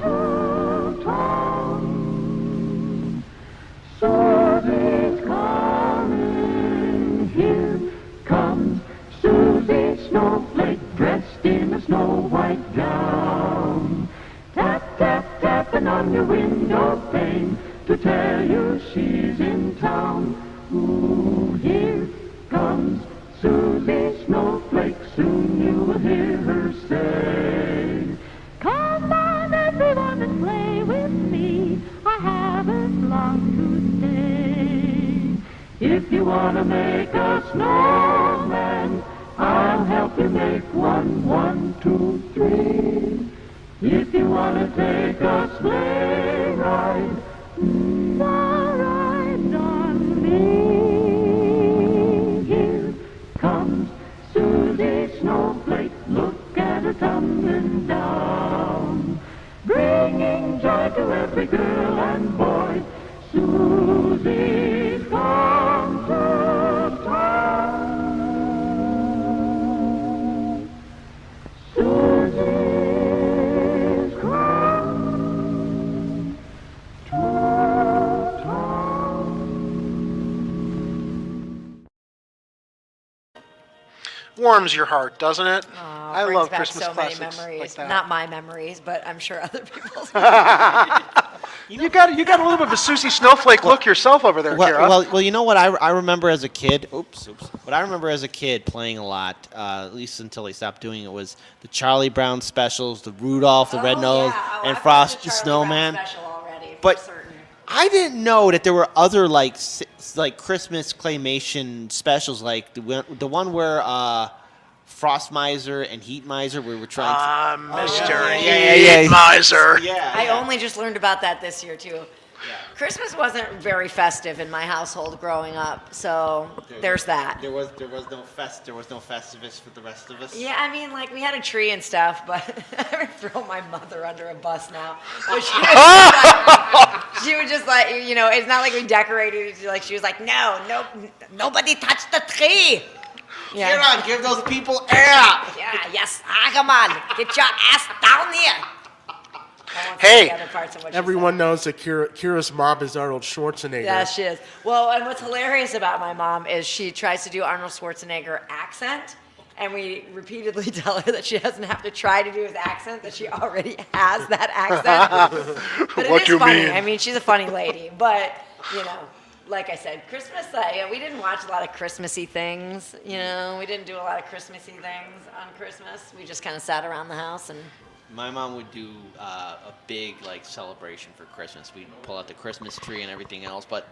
If you want to make a snowman, I'll help you make one. 1, 2, 3. If you want to take a sleigh ride, all right on me. Here comes Susie Snowflake. Look at her tumbling down, bringing joy to every girl and boy. Susie's come to town. Susie's come to town. Warms your heart, doesn't it? I Brings love back Christmas so classics many memories. like that. Not my memories, but I'm sure other people's. You got a little bit of a Susie Snowflake look yourself over there, Kara. Well, you know what I remember as a kid. Oops. What I remember as a kid playing a lot, at least until they stopped doing it, was the Charlie Brown specials, the Rudolph the Red-Nosed, and Frosty the Snowman. But I didn't know that there were other like Christmas claymation specials, like the one where Frost Miser and Heat Miser, we were trying to... Mr. Heat Miser. I only just learned about that this year, too. Christmas wasn't very festive in my household growing up, so there's that. There was no Festivus for the rest of us. Yeah, I mean, like, we had a tree and stuff, but I would throw my mother under a bus now. But she was just like, you know, it's not like we decorated it. Like, she was like, no, nobody touch the tree. Yeah. Get on, give those people air. Yeah, yes, come on, get your ass down here. Hey, everyone knows that Kira's mom is Arnold Schwarzenegger. Yeah, she is. Well, and what's hilarious about my mom is she tries to do Arnold Schwarzenegger accent, and we repeatedly tell her that she doesn't have to try to do his accent, that she already has that accent. But it is funny. I mean, she's a funny lady, but, you know. Like I said, Christmas, we didn't watch a lot of Christmassy things, you know. We didn't do a lot of Christmassy things on Christmas. We just kind of sat around the house and... My mom would do a big, like, celebration for Christmas. We'd pull out the Christmas tree and everything else, but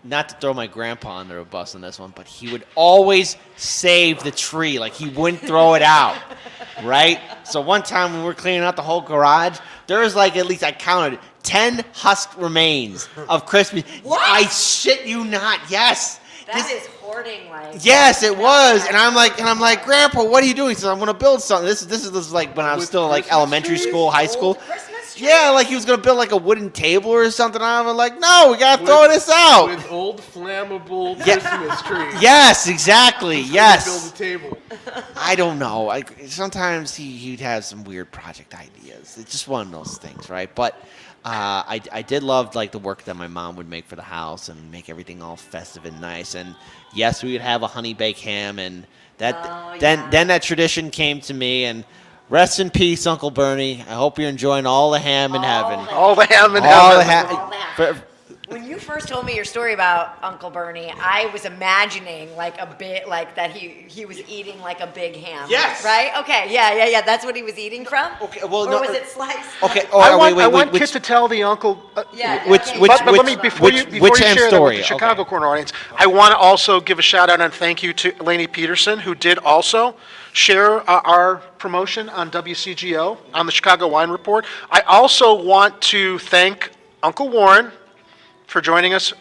not to throw my grandpa under a bus on this one, but he would always save the tree. Like, he wouldn't throw it out, right? So one time when we were cleaning out the whole garage, there was, like, at least I counted 10 husk remains of Christmas. What? I shit you not. Yes. That is hoarding, like. Yes, it was, and I'm like, Grandpa, what are you doing? He says, I'm gonna build something. This is like when I was still like elementary school, high school. Yeah, like he was gonna build like a wooden table or something. I'm like, no, we gotta throw this out. With old flammable Christmas trees. Yes, exactly. Yes. Build a table. I don't know. Sometimes he'd have some weird project ideas. It's just one of those things, right? But. I did love like the work that my mom would make for the house and make everything all festive and nice. And yes, we would have a honey baked ham, and that then that tradition came to me. And rest in peace, Uncle Bernie. I hope you're enjoying all the ham in heaven. All the ham in heaven. When you first told me your story about Uncle Bernie, I was imagining like a bit like that he was eating like a big ham. Yes. Right? Okay. Yeah. That's what he was eating from. Okay. Well, or was it sliced? Okay. I want Kit to tell the uncle. Before you share that with the Chicago Corner audience, I want to also give a shout out and thank you to Lainey Peterson, who did also share our promotion on WCGO on the Chicago Wine Report. I also want to thank Uncle Warren for joining us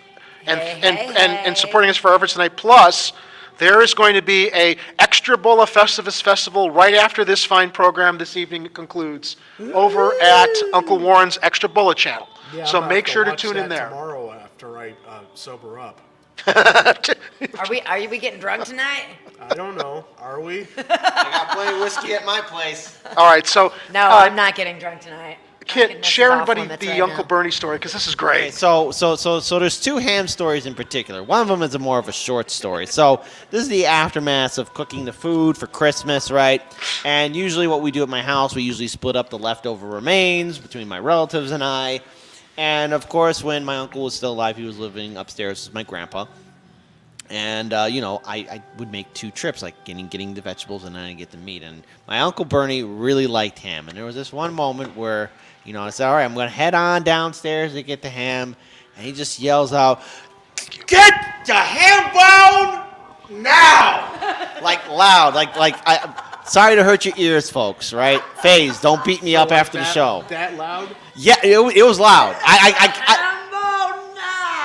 and supporting us for our efforts tonight. Plus, there is going to be a extra Bola Festivus Festival right after this fine program this evening concludes over at Uncle Warren's Extra Bola channel. Yeah, so I'm make sure to watch tune in that there. Tomorrow after I sober up. Are we getting drunk tonight? I don't know. Are we? I got plenty of whiskey at my place. All right, so no, I'm not getting drunk tonight. Kit, share everybody the Uncle Bernie story because this is great. Okay, so there's two ham stories in particular. One of them is more of a short story. So this is the aftermath of cooking the food for Christmas, right? And usually what we do at my house, we usually split up the leftover remains between my relatives and I. And of course, when my uncle was still alive, he was living upstairs with my grandpa. And, I would make two trips, like getting the vegetables and then I get the meat. And my Uncle Bernie really liked ham. And there was this one moment where, I said, all right, I'm going to head on downstairs to get the ham. And he just yells out, Thank you. Get the ham bone now! Like loud, sorry to hurt your ears, folks, right? FaZe, don't beat me up after the show. That loud? Yeah, it was loud.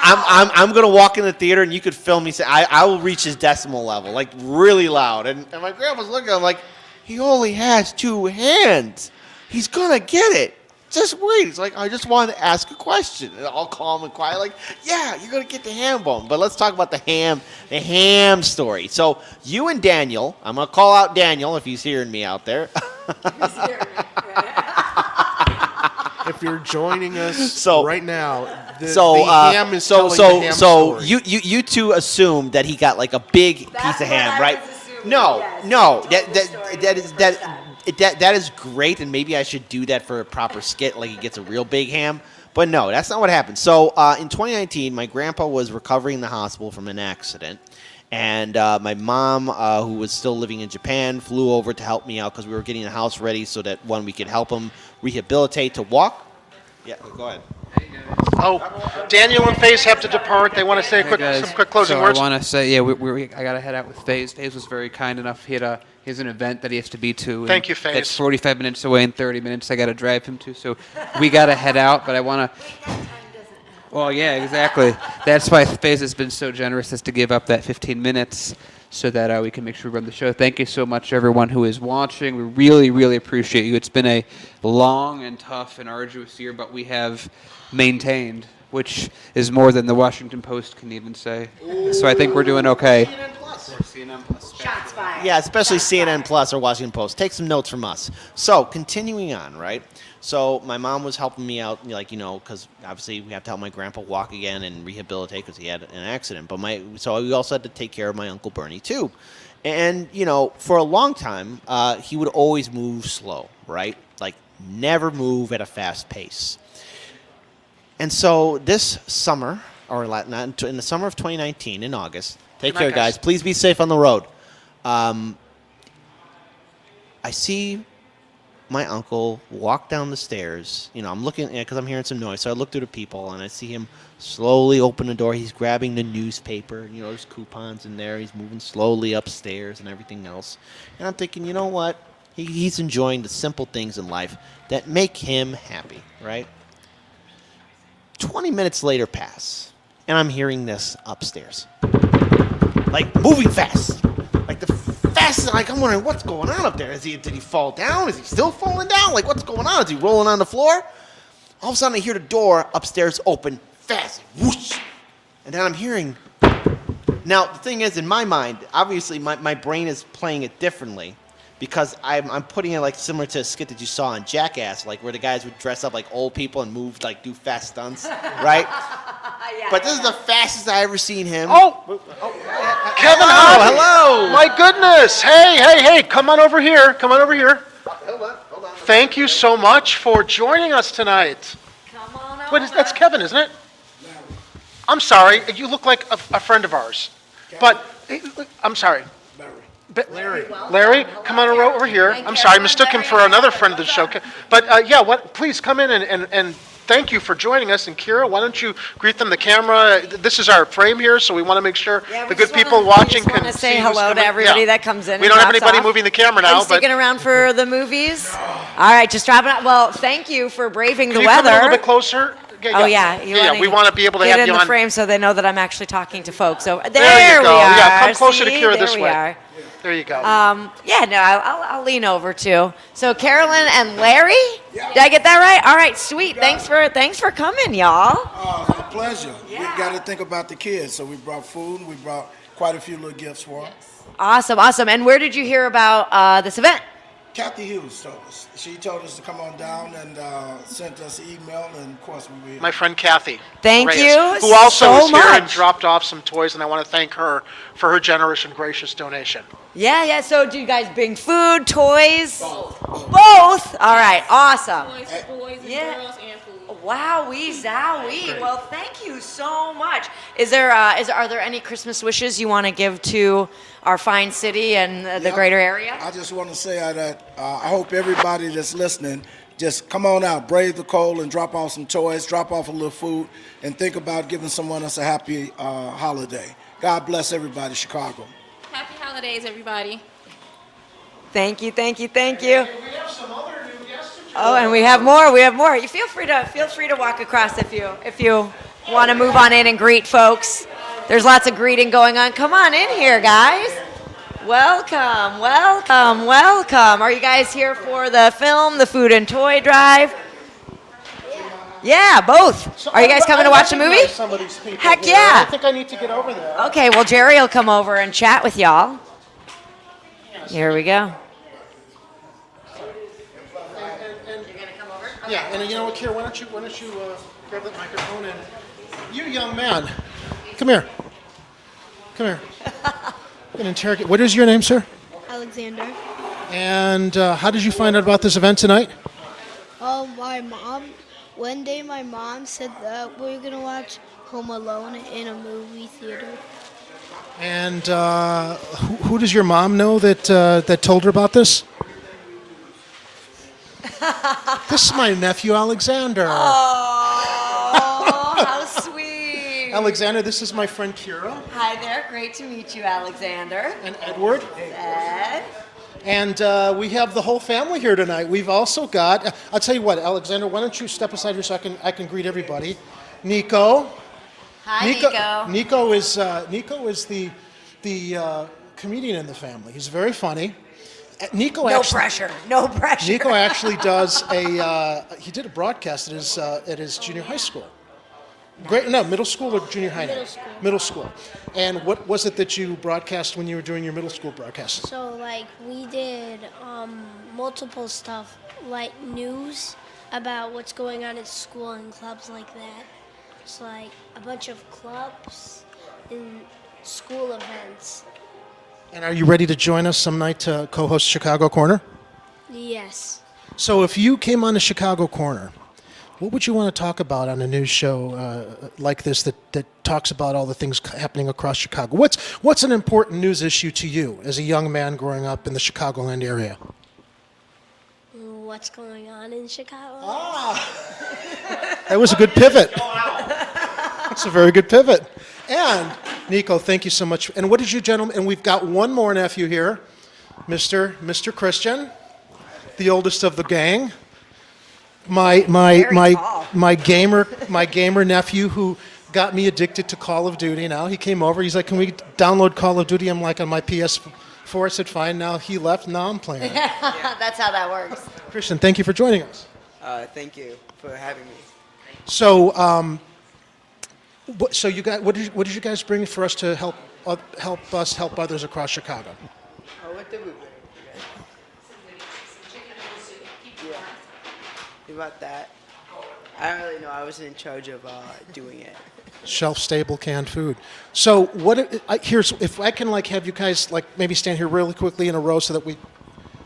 I'm gonna walk in the theater and you could film me say I will reach his decimal level, like really loud. And my grandpa's looking at him like, he only has 2 hands. He's gonna get it. Just wait. He's like, I just wanted to ask a question. And all calm and quiet, like, yeah, you're gonna get the ham bone. But let's talk about the ham story. So you and Daniel, I'm gonna call out Daniel if he's hearing me out there. If you're joining us right now, the ham is telling the ham story. You two assumed that he got like a big piece of ham, right? No, that is great, and maybe I should do that for a proper skit, like he gets a real big ham. But no, that's not what happened. So in 2019, my grandpa was recovering in the hospital from an accident. And my mom, who was still living in Japan, flew over to help me out because we were getting the house ready so that, one, we could help him rehabilitate to walk. Yeah, go ahead. Oh, Daniel and FaZe have to depart. They want to say some quick closing words. I want to say, I got to head out with FaZe. FaZe was very kind enough. He has an event that he has to be to. Thank you, FaZe. That's 45 minutes away and 30 minutes I got to drive him to. So we got to head out, but I want to. Well, yeah, exactly. That's why FaZe has been so generous as to give up that 15 minutes so that we can make sure we run the show. Thank you so much, everyone who is watching. We really, really appreciate you. It's been a long and tough and arduous year, but we have maintained, which is more than the Washington Post can even say. So I think we're doing okay. CNN Plus. Shots fired. Yeah, especially CNN Plus or Washington Post. Take some notes from us. So, continuing on, right? So, my mom was helping me out, because obviously we have to help my grandpa walk again and rehabilitate because he had an accident. So we also had to take care of my Uncle Bernie, too. And, for a long time, he would always move slow, right? Like, never move at a fast pace. And so, this summer, or in the summer of 2019, in August, take care, guys. Please be safe on the road. I see my uncle walk down the stairs. I'm looking because I'm hearing some noise. So I look through the people, and I see him slowly open the door. He's grabbing the newspaper. There's coupons in there. He's moving slowly upstairs and everything else. And I'm thinking, you know what? He's enjoying the simple things in life that make him happy, right? 20 minutes later pass, and I'm hearing this upstairs. Like, moving fast. Like, the fastest, I'm wondering, what's going on up there? Did he fall down? Is he still falling down? Like, what's going on? Is he rolling on the floor? All of a sudden, I hear the door upstairs open fast. Whoosh! And then I'm hearing... Now, the thing is, in my mind, obviously, my brain is playing it differently because I'm putting it, similar to a skit that you saw on Jackass, where the guys would dress up like old people and move, do fast stunts, right? But this is the fastest I ever seen him. Kevin, hello. My goodness. Hey, come on over here. Hold on. Thank you so much for joining us tonight. Come on over. That's Kevin, isn't it? I'm sorry. You look like a friend of ours. But, I'm sorry. Larry, come on over here. I'm sorry, I mistook him for another friend of the show. But please come in and thank you for joining us. And Kira, why don't you greet them? The camera. This is our frame here, so we want to make sure the good people watching can see. Say hello to everybody that comes in. We don't have anybody moving the camera now. Sticking around for the movies. All right, just dropping out. Well, thank you for braving the weather. Come a little bit closer. We want to be able to have you on. Get in the frame so they know that I'm actually talking to folks. So there you go. we are. Yeah, come closer to Kira this way. There you go. I'll lean over too. So Carolyn and Larry, did I get that right? All right, sweet. Thanks for coming, y'all. It's a pleasure. We got to think about the kids, so we brought food. We brought quite a few little gifts for them. Awesome. And where did you hear about this event? Kathy Hughes told us. She told us to come on down and sent us an email, and of course we were. My friend Kathy. Thank Reyes, you who also so was here much. and dropped off some toys, and I want to thank her for her generous and gracious donation. Yeah. So do you guys bring food, toys? Both? All right, awesome. Toys for boys and girls and food. Wowee zowie. Well, thank you so much. Are there any Christmas wishes you want to give to our fine city and the greater area? I just want to say that I hope everybody that's listening just come on out, brave the cold, and drop off some toys, drop off a little food, and think about giving someone else a happy holiday. God bless everybody, Chicago. Happy holidays, everybody. Thank you, thank you, thank you. We have some other new guests. Oh, and we have more. We have more. You feel free to walk across if you want to move on in and greet folks. There's lots of greeting going on. Come on in here, guys. Welcome, welcome, welcome. Are you guys here for the film, the food and toy drive? Yeah, both. Are you guys coming to watch the movie? Some of these people Heck here. yeah. I think I need to get over there. Okay, well, Jerry will come over and chat with y'all. Here we go. Yeah, and you know what, Kier, why don't you grab that microphone and you young man, come here. Come here. I'm gonna interrogate. What is your name, sir? Alexander. And how did you find out about this event tonight? My mom. One day, my mom said that we were gonna watch Home Alone in a movie theater. And who does your mom know that told her about this? This is my nephew, Alexander. Oh, how sweet. Alexander, this is my friend Kira. Hi there. Great to meet you, Alexander. And Edward. Ed. And we have the whole family here tonight. We've also got, I'll tell you what, Alexander, why don't you step aside here so I can greet everybody. Nico. Hi, Nico. Nico is the comedian in the family. He's very funny. No pressure. Nico actually does he did a broadcast at his junior high school. Middle school or junior high? Middle school. And what was it that you broadcast when you were doing your middle school broadcast? So, we did multiple stuff, like news about what's going on at school and clubs like that. It's like a bunch of clubs and school events. And are you ready to join us some night to co-host Chicago Corner? Yes. So if you came on the Chicago Corner, what would you want to talk about on a news show like this that talks about all the things happening across Chicago? What's an important news issue to you as a young man growing up in the Chicagoland area? What's going on in Chicago? That was a good pivot. That's a very good pivot. And Nico, thank you so much. And what did you gentlemen? And we've got one more nephew here, Mr. Christian, the oldest of the gang. My gamer nephew who got me addicted to Call of Duty. Now he came over. He's like, "Can we download Call of Duty?" I'm like, "On my PS4." I said, "Fine." Now he left. Now I'm playing it. That's how that works. Christian, thank you for joining us. Thank you for having me. So, so you guys, what did you guys bring for us to help us help others across Chicago? Oh, what did we bring? Yeah. About that, I don't really know. I wasn't in charge of doing it. Shelf-stable canned food. So here's if I can have you guys maybe stand here really quickly in a row so that we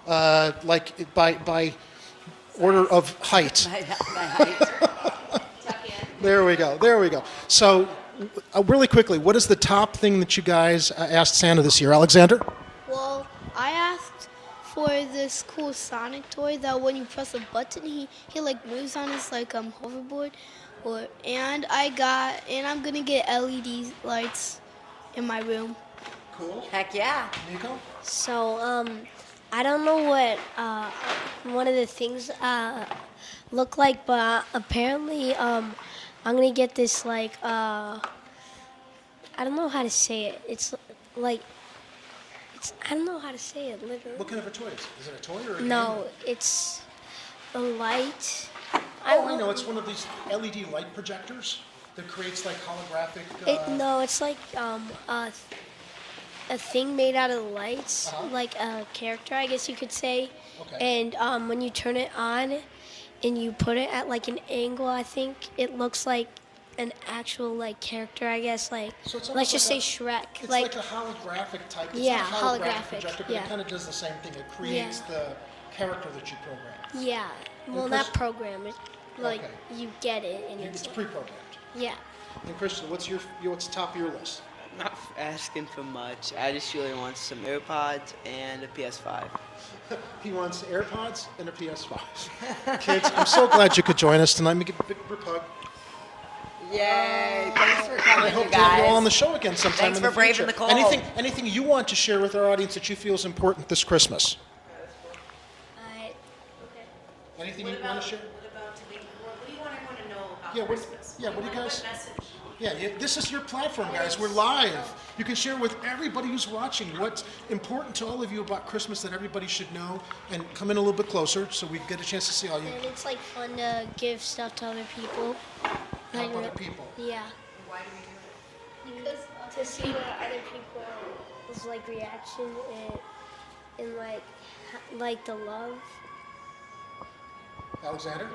by order of height. By height. There we go. So really quickly, what is the top thing that you guys asked Santa this year, Alexander? Well, I asked for this cool Sonic toy that when you press a button, he moves on his hoverboard. And I'm gonna get LED lights in my room. Cool. Heck yeah. Nico? So, I don't know what one of the things look like, but apparently I'm gonna get this I don't know how to say it. I don't know how to say it literally. What kind of a toy is it? Is it a toy or a No, game? it's a light. Oh, I know. It's one of these LED light projectors that creates holographic. No, it's a thing made out of lights, like a character, I guess you could say. Okay. And when you turn it on and you put it at an angle, I think it looks like an actual character, I guess. So it's Let's just say Shrek. It's like a holographic type. It's Yeah, not a holographic holographic, projector, but yeah. it kind of does the same thing. It creates the character that you program. Yeah. Well, And not Chris- program it. Okay. You get it, and It's pre-programmed. yeah. And Christian, what's top of your list? Not asking for much. I just really want some AirPods and a PS5. He wants AirPods and a PS5. Kids, I'm so glad you could join us tonight. Let me give a big group hug. Yay! Thanks for I coming, hope you to have you all guys. on the show again sometime Thanks in the for braving future. the cold. Anything you want to share with our audience that you feel is important this Christmas? Anything you want to share? What do you want everyone to know about Yeah, Christmas? what do you guys? What message? Yeah, this is your platform, guys. We're live. You can share with everybody who's watching what's important to all of you about Christmas that everybody should know, and come in a little bit closer so we get a chance to see all you. And it's like fun to give stuff to other people. Help other people. Yeah. Why do we do it? Because to see what other people's like reaction and like the love. Alexander?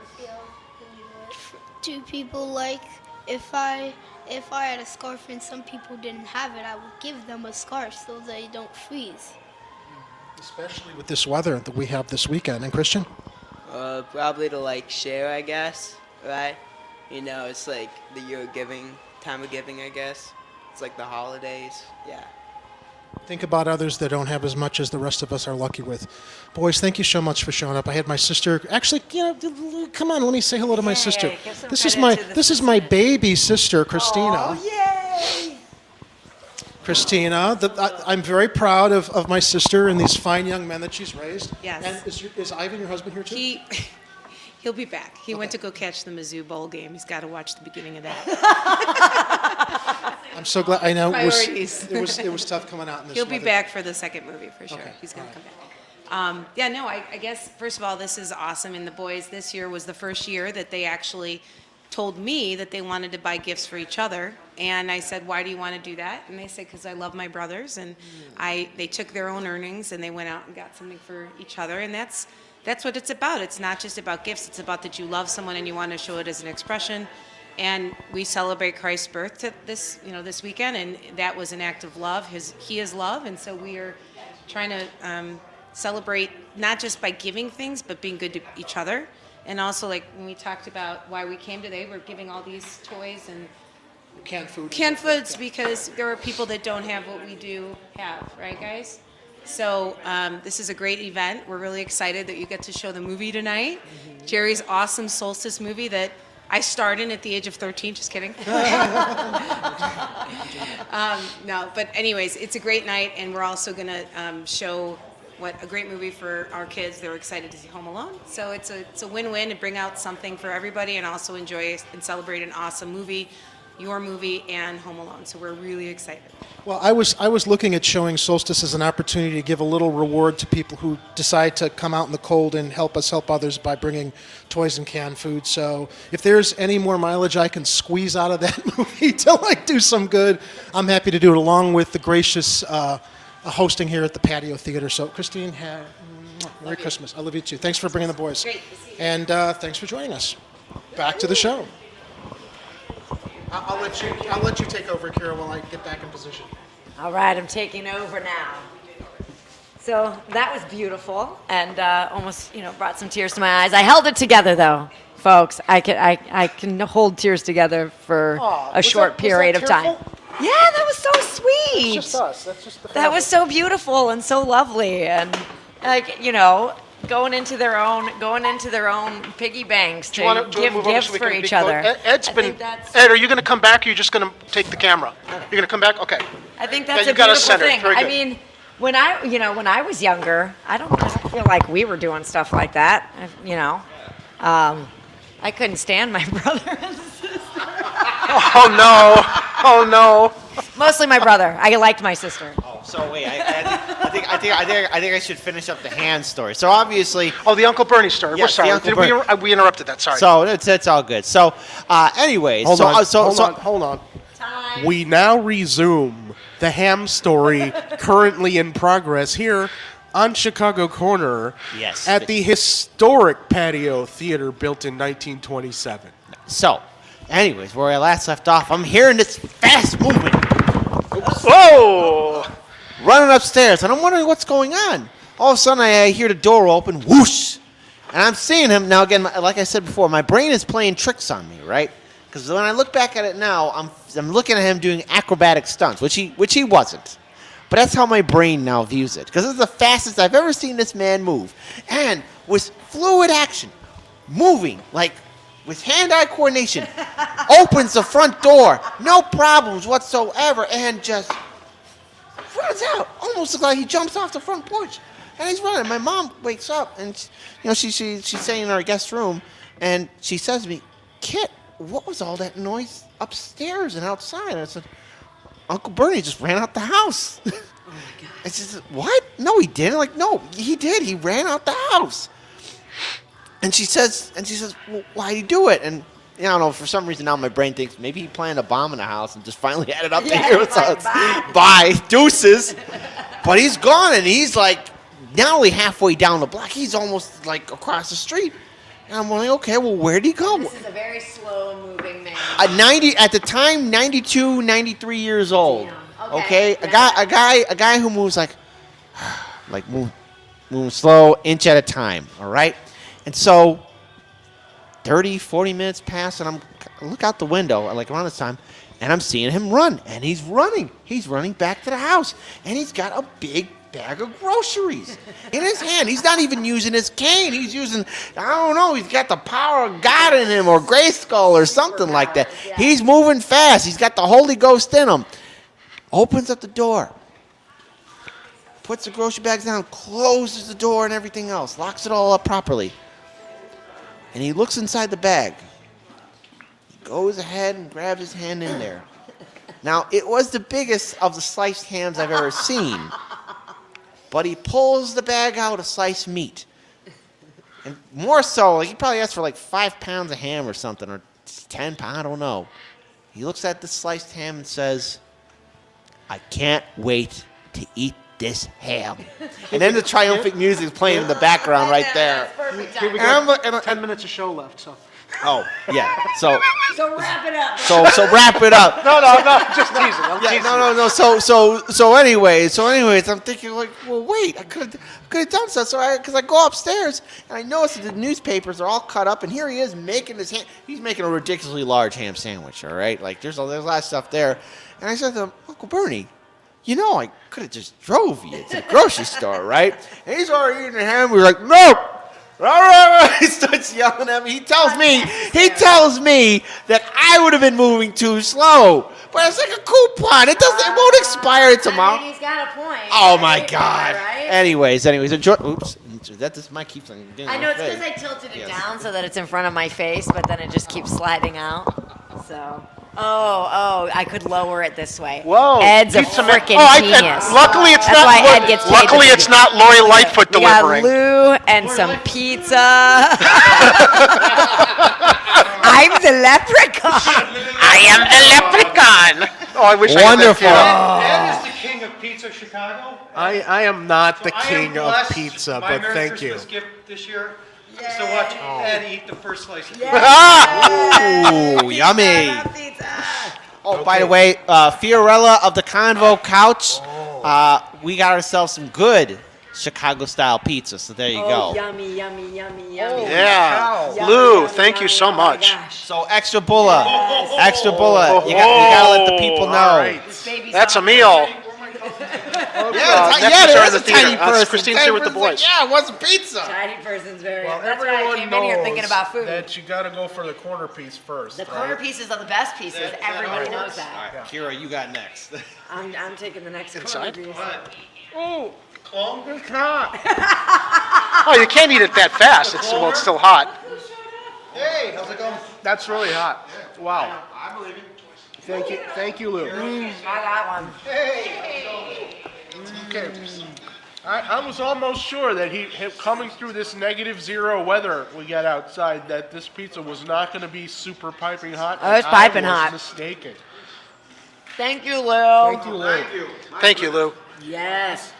To people, like if I had a scarf and some people didn't have it, I would give them a scarf so they don't freeze. Especially with this weather that we have this weekend. And Christian? Probably to like share, I guess, right? You know, it's like the year of giving, time of giving, I guess. It's like the holidays, yeah. Think about others that don't have as much as the rest of us are lucky with. Boys, thank you so much for showing up. I had my sister. Actually, come on, let me say hello to my sister. This is my baby sister, Christina. Oh, yay! Christina, I'm very proud of my sister and these fine young men that she's raised. Yes. And is Ivan your husband here too? He'll be back. He went to go catch the Mizzou bowl game. He's got to watch the beginning of that. I'm so glad. I know Priorities. it was tough coming out in this He'll be weather. back for the second movie for sure. Okay, He's going to all come back. I guess, first of all, this is awesome. And the boys, this year was the first year that they actually told me that they wanted to buy gifts for each other. And I said, why do you want to do that? And they said, because I love my brothers. And they took their own earnings and they went out and got something for each other. And that's what it's about. It's not just about gifts. It's about that you love someone and you want to show it as an expression. And we celebrate Christ's birth this weekend, and that was an act of love. He is love, and so we are trying to celebrate not just by giving things, but being good to each other. And also, like when we talked about why we came today, we're giving all these toys and canned foods because there are people that don't have what we do have, right, guys? So this is a great event. We're really excited that you get to show the movie tonight. Jerry's awesome Solstice movie that I starred in at the age of 13. Just kidding. No, but anyways, it's a great night, and we're also going to show a great movie for our kids. They're excited to see Home Alone. So it's a win-win to bring out something for everybody and also enjoy and celebrate an awesome movie, your movie, and Home Alone. So we're really excited. Well, I was looking at showing Solstice as an opportunity to give a little reward to people who decide to come out in the cold and help us help others by bringing toys and canned food. So if there's any more mileage I can squeeze out of that movie to do some good, I'm happy to do it along with the gracious hosting here at the Patio Theater. So Christine, Merry Christmas. I love you too. Thanks for bringing the boys. Great to see you. And thanks for joining us. Back to the show. I'll let you take over, Kira, while I get back in position. All right, I'm taking over now. So that was beautiful, and almost, brought some tears to my eyes. I held it together, though, folks. I can hold tears together for a short period of time. Yeah, that was so sweet. It's just us. That's just the That was so beautiful and so lovely, and going into their own piggy banks to give gifts for each other. Ed, are you going to come back, or are you just going to take the camera? You're going to come back? Okay. I think that's you a got us beautiful centered. thing. Very good. I mean, when I was younger, I don't feel like we were doing stuff like that. I couldn't stand my brother and sister. Oh no! Mostly my brother. I liked my sister. Oh, so wait, I think I should finish up the hand story. So obviously, the Uncle Bernie story. Yes, We're the sorry. Uncle We interrupted that. Sorry. So it's all good. So, anyways, Hold on. We now resume the ham story currently in progress here on Chicago Corner at the historic Patio Theater built in 1927. So, anyways, where I last left off, I'm hearing this fast movement. Whoa! Running upstairs, and I'm wondering what's going on. All of a sudden, I hear the door open, whoosh, and I'm seeing him. Now, again, like I said before, my brain is playing tricks on me, right? Because when I look back at it now, I'm looking at him doing acrobatic stunts, which he wasn't. But that's how my brain now views it. Because it's the fastest I've ever seen this man move. And with fluid action, moving, like with hand-eye coordination, opens the front door, no problems whatsoever, and just runs out. Almost looks like he jumps off the front porch. And he's running. My mom wakes up, and she's sitting in our guest room, and she says to me, "Kit, what was all that noise upstairs and outside?" And I said, "Uncle Bernie just ran out the house." Oh my God. And she said, "What? No, he didn't." Like, no, he did. He ran out the house. And she says, "Well, why'd he do it?" And I don't know, for some reason now my brain thinks maybe he planned a bomb in the house and just finally had it up to here with us. Bye, deuces. But he's gone, and he's like not only halfway down the block, he's almost like across the street. And I'm like, okay, well, where'd he go? This is a very slow-moving man. At the time, 92, 93 years old. Okay, a guy who moves like moving slow, inch at a time. All right, and so 30, 40 minutes pass, and I look out the window like around this time, and I'm seeing him run, and he's running back to the house, and he's got a big bag of groceries in his hand. He's not even using his cane. He's using, I don't know, he's got the power of God in him or Grayskull or something like that. Yeah. He's moving fast. He's got the Holy Ghost in him. Opens up the door, puts the grocery bags down, closes the door and everything else, locks it all up properly. And he looks inside the bag. He goes ahead and grabs his hand in there. Now, it was the biggest of the sliced hams I've ever seen. But he pulls the bag out of sliced meat. And more so, like he probably asked for like 5 pounds of ham or something, or 10 pounds, I don't know. He looks at the sliced ham and says, "I can't wait to eat this ham." And then the triumphant music is playing in the background right there. Here we go. 10 minutes of show left, so. Oh, yeah. So wrap it up. So wrap it up. No, just teasing. I'm teasing. No. So anyways, I'm thinking like, well, wait, I could have done so. Because I go upstairs and I notice that the newspapers are all cut up, and here he is making his ham. He's making a ridiculously large ham sandwich. All right, like there's a lot of stuff there. And I said to him, "Uncle Bernie, I could have just drove you to the grocery store, right?" And he's already eating the ham. We're like, "Nope." He starts yelling at me. He tells me that I would have been moving too slow. But it's like a coupon. It won't expire tomorrow. I mean, he's got a point. Oh my God. Right? Anyways, enjoy. Oops. This mic keeps on getting I know it's because I tilted it down so that it's in front of my face, but then it just keeps sliding out. So. Oh, I could lower it this way. Whoa. Ed's a freaking genius. Luckily, it's That's not. why Ed gets paid. Luckily, it's not Lori Lightfoot delivering. We got Lou and some pizza. I'm the leprechaun. I am the leprechaun. Oh, I wish Wonderful. Ed is the king of pizza, Chicago. I am not the king of blessed. pizza, My but Merry thank you. Christmas gift this year is to watch Ed eat the first slice of pizza. Ooh, yummy. Oh, by the way, Fiorella of the Convo Couch, we got ourselves some good Chicago-style pizza, so there you go. Yummy. Yeah. Yummy, Lou, yummy, thank you so yummy. Oh my much. gosh. So extra bulla. Extra bulla. You got to let the people know. All right. That's a meal. There's a tiny person. Christine's here with the boys. Yeah, it was pizza. Tiny person's very. Well, That's why I came in here thinking about food. That you got to go for the corner piece first. The corner pieces are the best pieces. Everybody knows that. All right, Kira, you got next. I'm taking the next Inside? corner piece. Oh, oh, you can't eat it that fast. It's still hot. Hey, how's it going? That's really hot. Wow. I believe it. Thank you, Lou. I got one. Okay. I was almost sure that coming through this -0 weather we got outside, that this pizza was not going to be super piping hot. Oh, it's piping hot. I was mistaken. Thank you, Lou. Thank you, Lou. Thank you, Lou. Yes.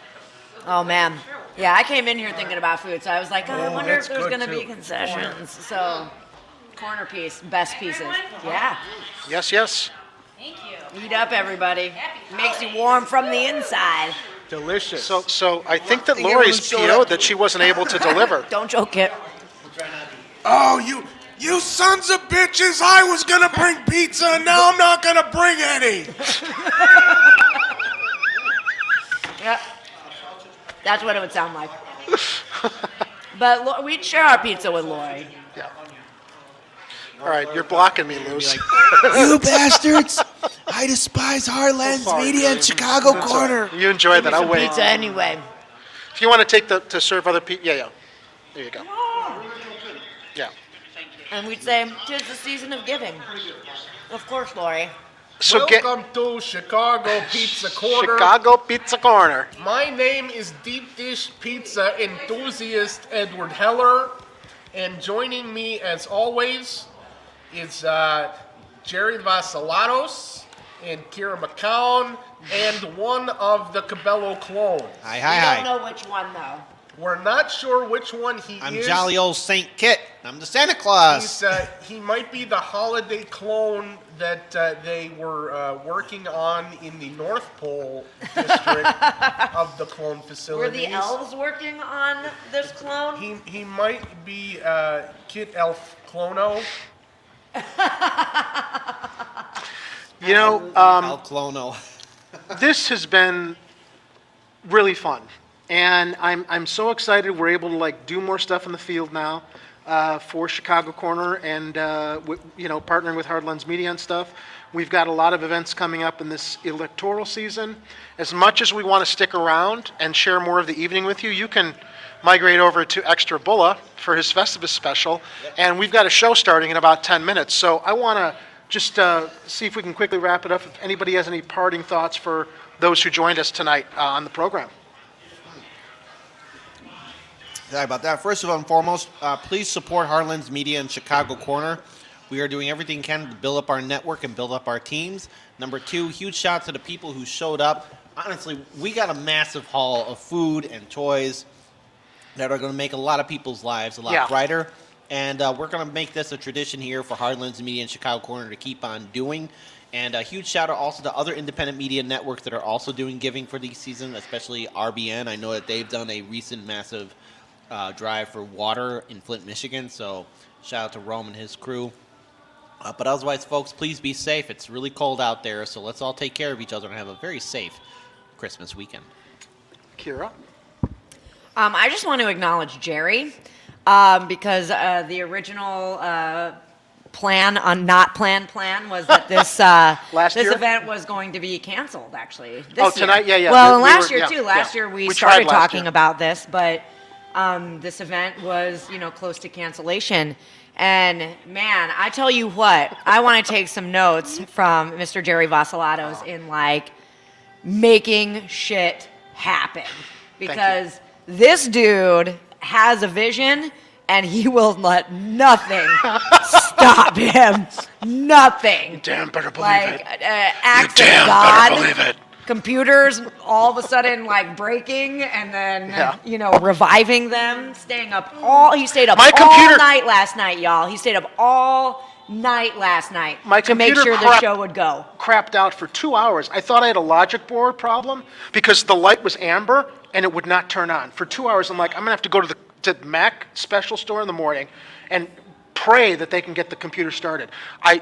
Oh, man. Yeah, I came in here thinking about food, so I was like, I wonder if there's going to be concessions. So, corner piece, best pieces. Yeah. Yes. Thank you. Eat up, everybody. Makes you warm from the inside. Delicious. So I think that Lori's PO'd that she wasn't able to deliver. Don't joke it. Oh, you sons of bitches! I was gonna bring pizza, and now I'm not gonna bring any. Yep. That's what it would sound like. But we'd share our pizza with Lori. Yeah. All right, you're blocking me, Luce. You bastards! I despise Heartland's Media and Chicago Corner. You enjoy that. I'll wait. Pizza anyway. If you want to take to serve other people, yeah. There you go. Yeah. And we'd say, 'tis the season of giving. Of course, Lori. So Welcome to Chicago Pizza Corner. Chicago Pizza Corner. My name is deep dish pizza enthusiast Edward Heller, and joining me as always is Jerry Vasilatos and Kira Macoun and one of the Cabello clones. Hi, We hi, don't hi. know which one, though. We're not sure which one he I'm is. jolly old Saint Kit. I'm the Santa Claus. He might be the holiday clone that they were working on in the North Pole district of the clone Were facilities. the elves working on this clone? He might be Kit Elf Clono. You know, El Clono. this has been really fun, and I'm so excited we're able to do more stuff in the field now for Chicago Corner, and partnering with Hardlands Media and stuff. We've got a lot of events coming up in this electoral season. As much as we want to stick around and share more of the evening with you, you can migrate over to Extra Bulla for his Festivus special, and we've got a show starting in about 10 minutes. So I want to just see if we can quickly wrap it up. If anybody has any parting thoughts for those who joined us tonight on the program. Sorry about that. First of all and foremost, please support Heartlands Media and Chicago Corner. We are doing everything we can to build up our network and build up our teams. Number two, huge shout out to the people who showed up. Honestly, we got a massive haul of food and toys that are going to make a lot of people's lives a lot brighter. And we're going to make this a tradition here for Heartlands Media and Chicago Corner to keep on doing. And a huge shout out also to other independent media networks that are also doing giving for this season, especially RBN. I know that they've done a recent massive drive for water in Flint, Michigan. So shout out to Rome and his crew. But otherwise, folks, please be safe. It's really cold out there, so let's all take care of each other and have a very safe Christmas weekend. Kira? I just want to acknowledge Jerry because the original plan was that this year? event was going to be canceled, actually. Tonight? Yeah. Well, last year, too. Last year we tried started last talking year. about this, but this event was, close to cancellation. And, man, I tell you what, I want to take some notes from Mr. Jerry Vasilatos in, making shit happen. Because this dude has a vision, and he will let nothing stop him. Nothing. You damn better believe it. Acts You of damn God, better believe it. computers all of a sudden breaking and then reviving them, he stayed up all night last night, y'all. He stayed up all night last night to make sure the show would go. Crapped out for 2 hours. I thought I had a logic board problem because the light was amber and it would not turn on. For 2 hours, I'm like, I'm going to have to go to the Mac special store in the morning and pray that they can get the computer started. I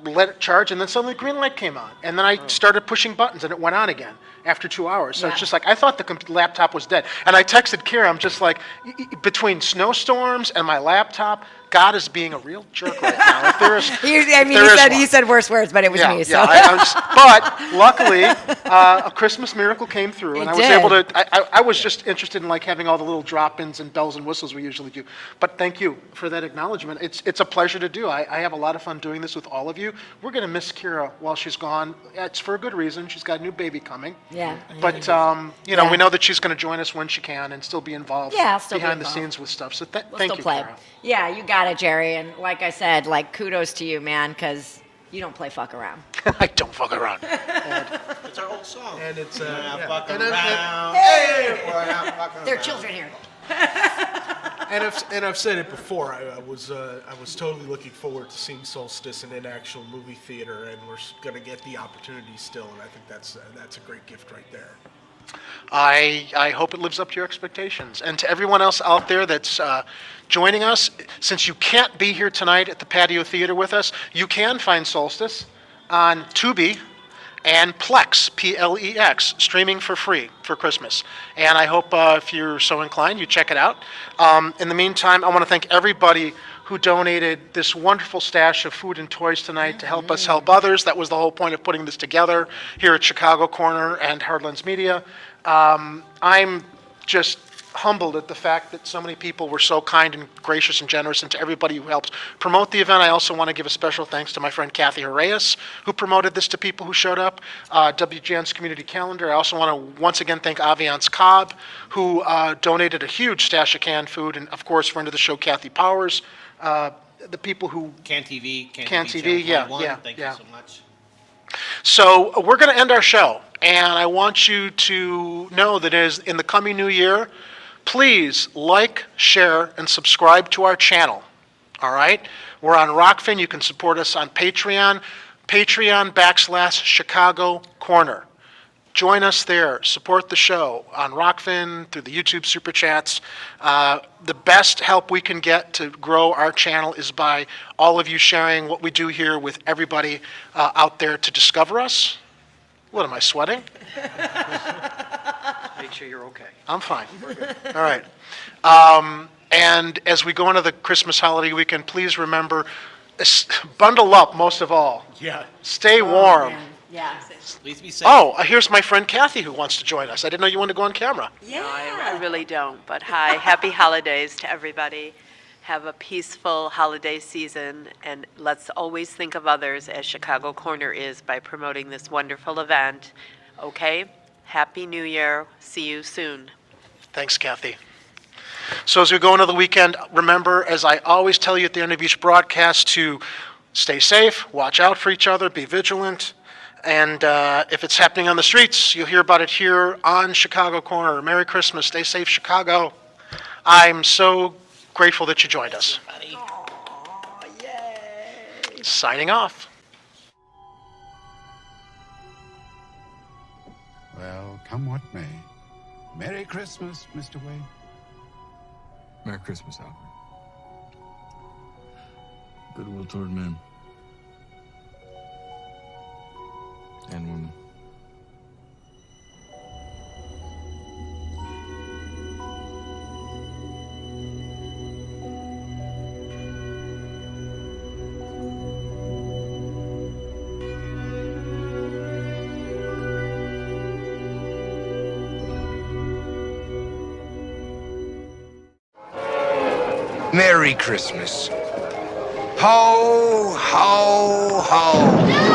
let it charge, and then suddenly the green light came on. And then I started pushing buttons, and it went on again after 2 hours. So it's just I thought the laptop was dead. And I texted Kira, I'm just like, between snowstorms and my laptop, God is being a real jerk right now. If there is, he said worse words, but it was me. So. But luckily, a Christmas miracle came through, and I was able to. I was just interested in having all the little drop-ins and bells and whistles we usually do. But thank you for that acknowledgement. It's a pleasure to do. I have a lot of fun doing this with all of you. We're going to miss Kira while she's gone. It's for a good reason. She's got a new baby coming. Yeah. But we know that she's going to join us when she can and still be involved behind the scenes with stuff. So thank you, Kira. Yeah, you got it, Jerry. And like I said, kudos to you, man, because you don't play fuck around. I don't fuck around. It's our old song. And it's fuck around. There are children here. And I've said it before. I was totally looking forward to seeing Solstice in an actual movie theater, and we're going to get the opportunity still. And I think that's a great gift right there. I hope it lives up to your expectations. And to everyone else out there that's joining us, since you can't be here tonight at the Patio Theater with us, you can find Solstice on Tubi and Plex, Plex, streaming for free for Christmas. And I hope if you're so inclined, you check it out. In the meantime, I want to thank everybody who donated this wonderful stash of food and toys tonight to help us help others. That was the whole point of putting this together here at Chicago Corner and Heartlands Media. I'm just humbled at the fact that so many people were so kind and gracious and generous, and to everybody who helped promote the event. I also want to give a special thanks to my friend Kathy Horaeus, who promoted this to people who showed up, WGN's community calendar. I also want to once again thank Aviance Cobb, who donated a huge stash of canned food, and of course friend of the show Kathy Powers, the people who... Can TV, yeah, thank you so much. So we're going to end our show, and I want you to know that in the coming new year, please like, share, and subscribe to our channel. All right? We're on Rockfin. You can support us on Patreon, Patreon/Chicago Corner. Join us there. Support the show on Rockfin, through the YouTube Super Chats. The best help we can get to grow our channel is by all of you sharing what we do here with everybody out there to discover us. What, am I sweating? Make sure you're okay. I'm fine. All right. And as we go into the Christmas holiday weekend, please remember, bundle up most of all. Yeah. Stay warm. Yeah. Please be safe. Oh, here's my friend Kathy who wants to join us. I didn't know you wanted to go on camera. Yeah. No, I really don't. But hi, happy holidays to everybody. Have a peaceful holiday season, and let's always think of others as Chicago Corner is by promoting this wonderful event. Okay? Happy New Year. See you soon. Thanks, Kathy. So as we go into the weekend, remember, as I always tell you at the end of each broadcast, to stay safe, watch out for each other, be vigilant, and if it's happening on the streets, you'll hear about it here on Chicago Corner. Merry Christmas. Stay safe, Chicago. I'm so grateful that you joined us. Signing off. Well, come what may. Merry Christmas, Mr. Wade. Merry Christmas, Albert. Goodwill toward men and women. Merry Christmas. Ho, ho, ho.